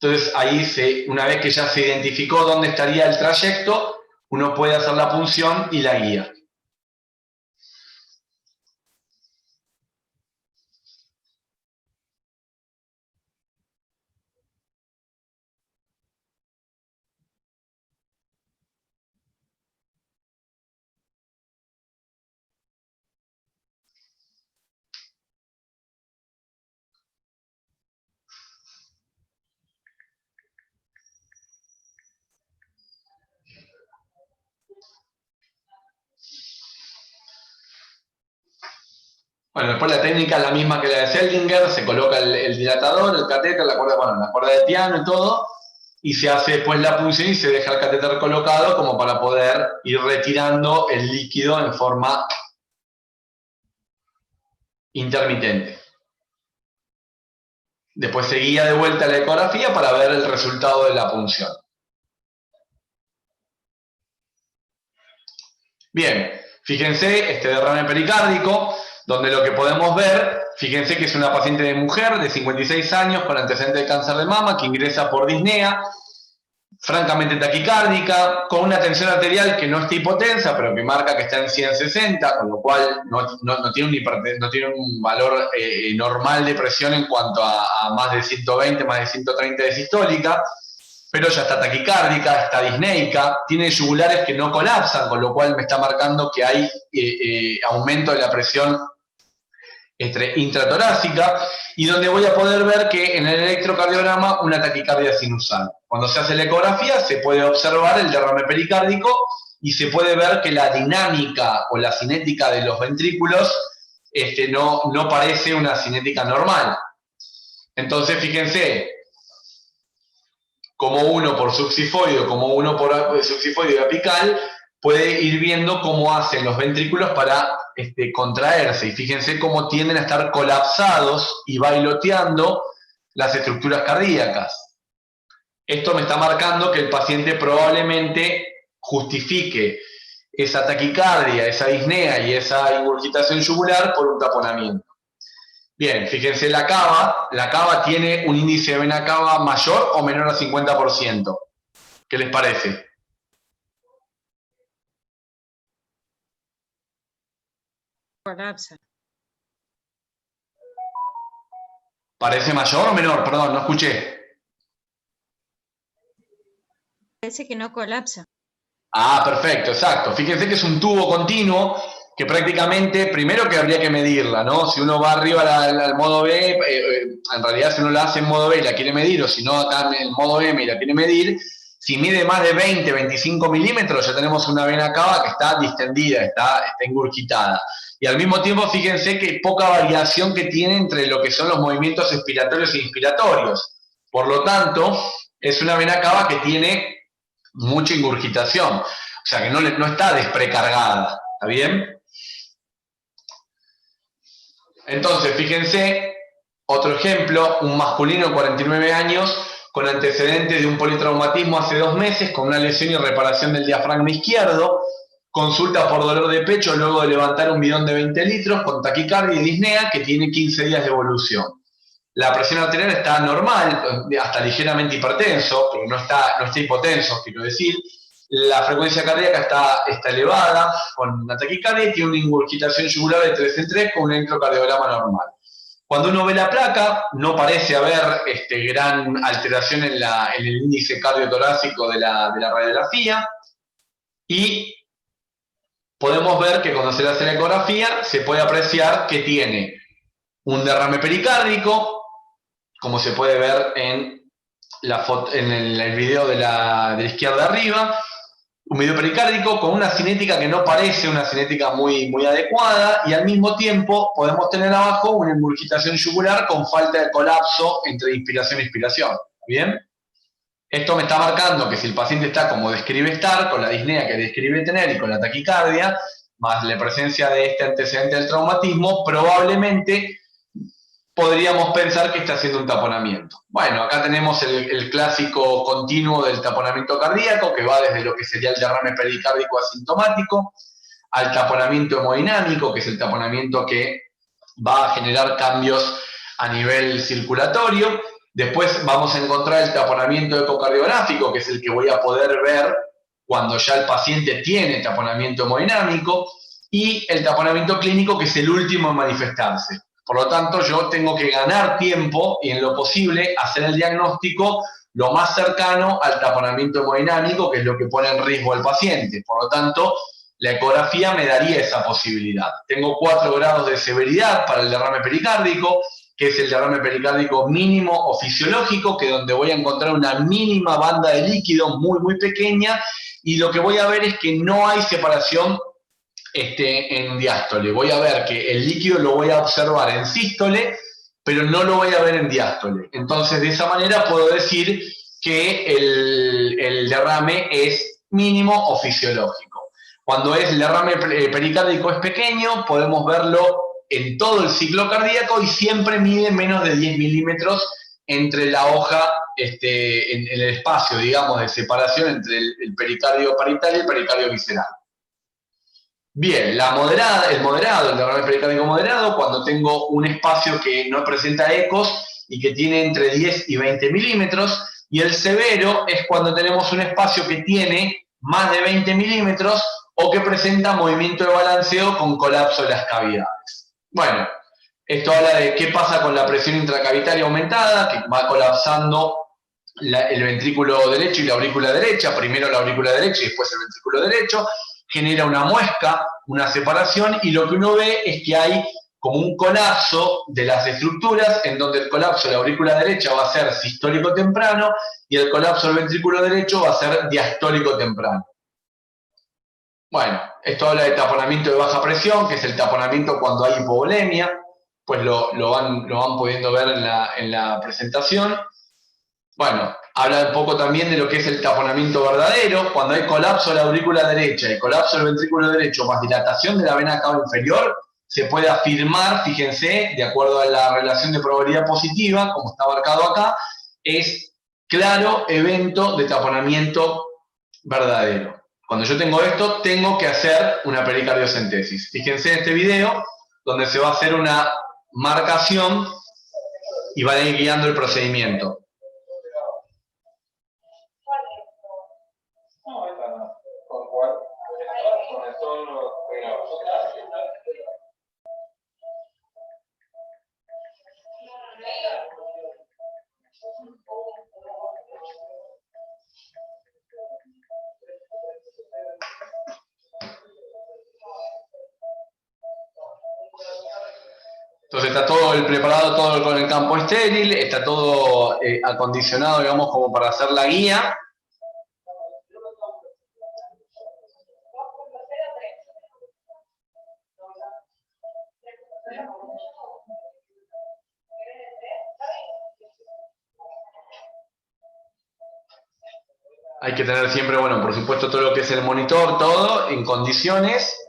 Entonces ahí, una vez que ya se identificó dónde estaría el trayecto, uno puede hacer la punción y la guía. Bueno, después la técnica es la misma que la de Seldinger, se coloca el dilatador, el catéter, la cuerda de piano y todo, y se hace después la punción y se deja el catéter colocado como para poder ir retirando el líquido en forma intermitente. Después se guía de vuelta la ecografía para ver el resultado de la punción. Bien, fíjense este derrame pericárdico, donde lo que podemos ver, fíjense que es una paciente de mujer de 56 años con antecedente de cáncer de mama que ingresa por disnea, francamente taquicárdica, con una tensión arterial que no está hipotensa, pero que marca que está en 160, con lo cual no tiene un valor normal de presión en cuanto a más de 120, más de 130 de sistólica, pero ya está taquicárdica, está disneica, tiene yugulares que no colapsan, con lo cual me está marcando que hay aumento de la presión intratorácica, y donde voy a poder ver que en el electrocardiograma una taquicardia sinusal. Cuando se hace la ecografía se puede observar el derrame pericárdico y se puede ver que la dinámica o la cinética de los ventrículos no parece una cinética normal. Entonces fíjense, como uno por subsifoide, como uno por subsifoide apical, puede ir viendo cómo hacen los ventrículos para contraerse. Y fíjense cómo tienden a estar colapsados y bailoteando las estructuras cardíacas. Esto me está marcando que el paciente probablemente justifique esa taquicardia, esa disnea y esa ingurgitación yugular por un taponamiento. Bien, fíjense, la cava tiene un índice de vena cava mayor o menor al 50%. ¿Qué les parece? Colapsa. ¿Parece mayor o menor? Perdón, no escuché. Parece que no colapsa. Ah, perfecto, exacto. Fíjense que es un tubo continuo que prácticamente, primero que habría que medirla, ¿no? Si uno va arriba al modo B, en realidad si uno la hace en modo B y la quiere medir, o si no acá en el modo M y la quiere medir, si mide más de 20, 25 milímetros, ya tenemos una vena cava que está distendida, está ingurgitada. Y al mismo tiempo, fíjense que poca variación que tiene entre lo que son los movimientos expiratorios e inspiratorios. Por lo tanto, es una vena cava que tiene mucha ingurgitación, o sea que no está desprecargada, ¿está bien? Entonces, fíjense, otro ejemplo, un masculino de 49 años con antecedentes de un politraumatismo hace 2 meses, con una lesión y reparación del diafragma izquierdo, consulta por dolor de pecho luego de levantar un bidón de 20 litros, con taquicardia y disnea, que tiene 15 días de evolución. La presión arterial está normal, hasta ligeramente hipertenso, pero no está hipotenso, quiero decir. La frecuencia cardíaca está elevada, con una taquicardia, y tiene una ingurgitación yugular de 3 en 3 con un electrocardiograma normal. Cuando uno ve la placa, no parece haber gran alteración en el índice cardiotorácico de la radiografía, y podemos ver que cuando se le hace la ecografía se puede apreciar que tiene un derrame pericárdico, como se puede ver en en el video de la izquierda arriba, un video pericárdico con una cinética que no parece una cinética muy, muy adecuada, y al mismo tiempo podemos tener abajo una ingurgitación yugular con falta de colapso entre inspiración e expiración. ¿Bien? Esto me está marcando que si el paciente está como describe estar, con la disnea que describe tener y con la taquicardia, más la presencia de este antecedente del traumatismo, probablemente podríamos pensar que está haciendo un taponamiento. Bueno, acá tenemos el clásico continuo del taponamiento cardíaco, que va desde lo que sería el derrame pericárdico asintomático, al taponamiento hemodinámico, que es el taponamiento que va a generar cambios a nivel circulatorio. Después vamos a encontrar el taponamiento ecocardiográfico, que es el que voy a poder ver cuando ya el paciente tiene taponamiento hemodinámico, y el taponamiento clínico, que es el último en manifestarse. Por lo tanto, yo tengo que ganar tiempo y en lo posible hacer el diagnóstico lo más cercano al taponamiento hemodinámico, que es lo que pone en riesgo al paciente. Por lo tanto, la ecografía me daría esa posibilidad. Tengo 4 grados de severidad para el derrame pericárdico, que es el derrame pericárdico mínimo o fisiológico, que es donde voy a encontrar una mínima banda de líquido muy, muy pequeña, y lo que voy a ver es que no hay separación en diástole. Voy a ver que el líquido lo voy a observar en sístole, pero no lo voy a ver en diástole. Entonces, de esa manera puedo decir que el derrame es mínimo o fisiológico. Cuando el derrame pericárdico es pequeño, podemos verlo en todo el ciclo cardíaco y siempre mide menos de 10 milímetros entre la hoja, en el espacio, digamos, de separación entre el pericardio parietal y el pericardio visceral. Bien, el derrame pericárdico moderado, cuando tengo un espacio que no presenta ecos y que tiene entre 10 y 20 milímetros, y el severo es cuando tenemos un espacio que tiene más de 20 milímetros o que presenta movimiento de balanceo con colapso de las cavidades. Bueno, esto habla de qué pasa con la presión intracavitaria aumentada, que va colapsando el ventrículo derecho y la aurícula derecha, primero la aurícula derecha y después el ventrículo derecho, genera una muesca, una separación, y lo que uno ve es que hay como un colapso de las estructuras, en donde el colapso de la aurícula derecha va a ser sistólico temprano y el colapso del ventrículo derecho va a ser diastólico temprano. Bueno, esto habla de taponamiento de baja presión, que es el taponamiento cuando hay hipovolemia, pues lo van pudiendo ver en la presentación. Bueno, habla un poco también de lo que es el taponamiento verdadero, cuando hay colapso de la aurícula derecha y colapso del ventrículo derecho más dilatación de la vena cava inferior, se puede afirmar, fíjense, de acuerdo a la relación de probabilidad positiva, como está marcado acá, es claro evento de taponamiento verdadero. Cuando yo tengo esto, tengo que hacer una pericardiocentesis. Fíjense en este video, donde se va a hacer una marcación y van a ir guiando el procedimiento. Entonces está todo preparado, todo con el campo estéril, está todo acondicionado, digamos, como para hacer la guía. Hay que tener siempre, bueno, por supuesto, todo lo que es el monitor, todo en condiciones.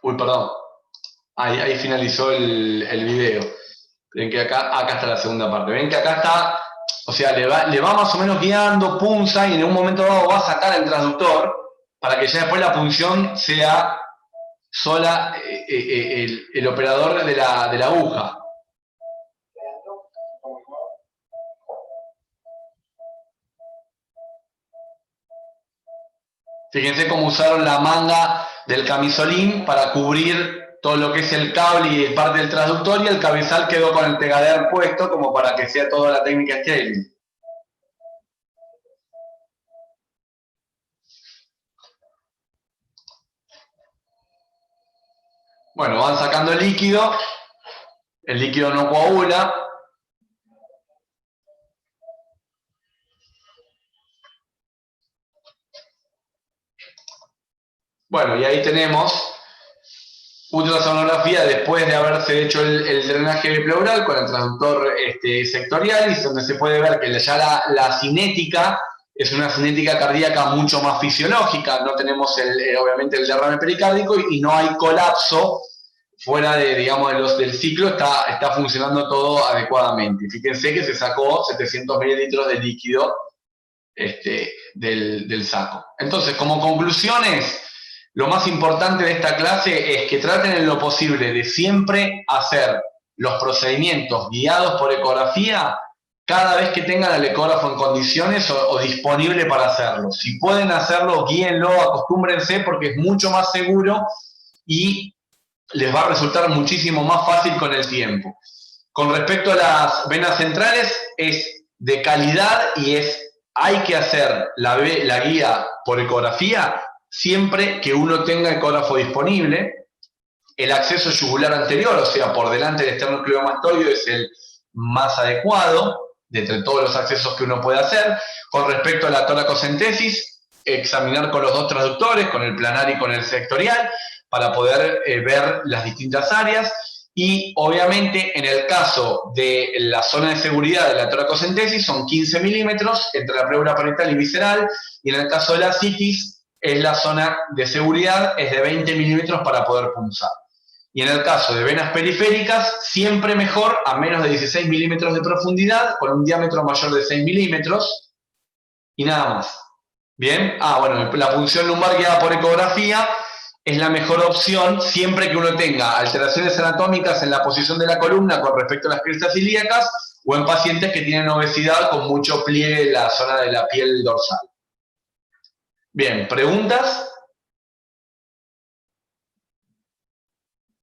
Uy, perdón. Ahí finalizó el video. Ven que acá está la segunda parte. Ven que acá está, o sea, le va más o menos guiando, punza, y en un momento dado va a sacar el transductor para que ya después la punción sea sola el operador de la aguja. Fíjense cómo usaron la manga del camisolín para cubrir todo lo que es el cable y parte del transductor, y el cabezal quedó con el pegader puesto como para que sea toda la técnica scaling. Bueno, van sacando el líquido no coagula. Bueno, y ahí tenemos ultrasonografía después de haberse hecho el drenaje pleural con el transductor sectorial, y donde se puede ver que ya la cinética es una cinética cardíaca mucho más fisiológica, no tenemos obviamente el derrame pericárdico y no hay colapso fuera de, digamos, del ciclo, está funcionando todo adecuadamente. Fíjense que se sacó 700 mililitros de líquido del saco. Entonces, como conclusiones, lo más importante de esta clase es que traten en lo posible de siempre hacer los procedimientos guiados por ecografía cada vez que tengan al ecógrafo en condiciones o disponible para hacerlo. Si pueden hacerlo, guíenlo, acostúmbrense, porque es mucho más seguro y les va a resultar muchísimo más fácil con el tiempo. Con respecto a las venas centrales, es de calidad y hay que hacer la guía por ecografía siempre que uno tenga ecógrafo disponible. El acceso yugular anterior, o sea, por delante del esternocleidomastoideo, es el más adecuado de entre todos los accesos que uno puede hacer. Con respecto a la toracocentesis, examinar con los dos transductores, con el planar y con el sectorial, para poder ver las distintas áreas. Y obviamente en el caso de la zona de seguridad de la toracocentesis son 15 milímetros entre la pleura parietal y visceral, y en el caso de la citis es la zona de seguridad, es de 20 milímetros para poder punzar. Y en el caso de venas periféricas, siempre mejor a menos de 16 milímetros de profundidad, con un diámetro mayor de 6 milímetros, y nada más. ¿Bien? Bueno, la punción lumbar guiada por ecografía es la mejor opción siempre que uno tenga alteraciones anatómicas en la posición de la columna con respecto a las crestas ilíacas, o en pacientes que tienen obesidad con mucho pliegue en la zona de la piel dorsal. Bien, ¿preguntas?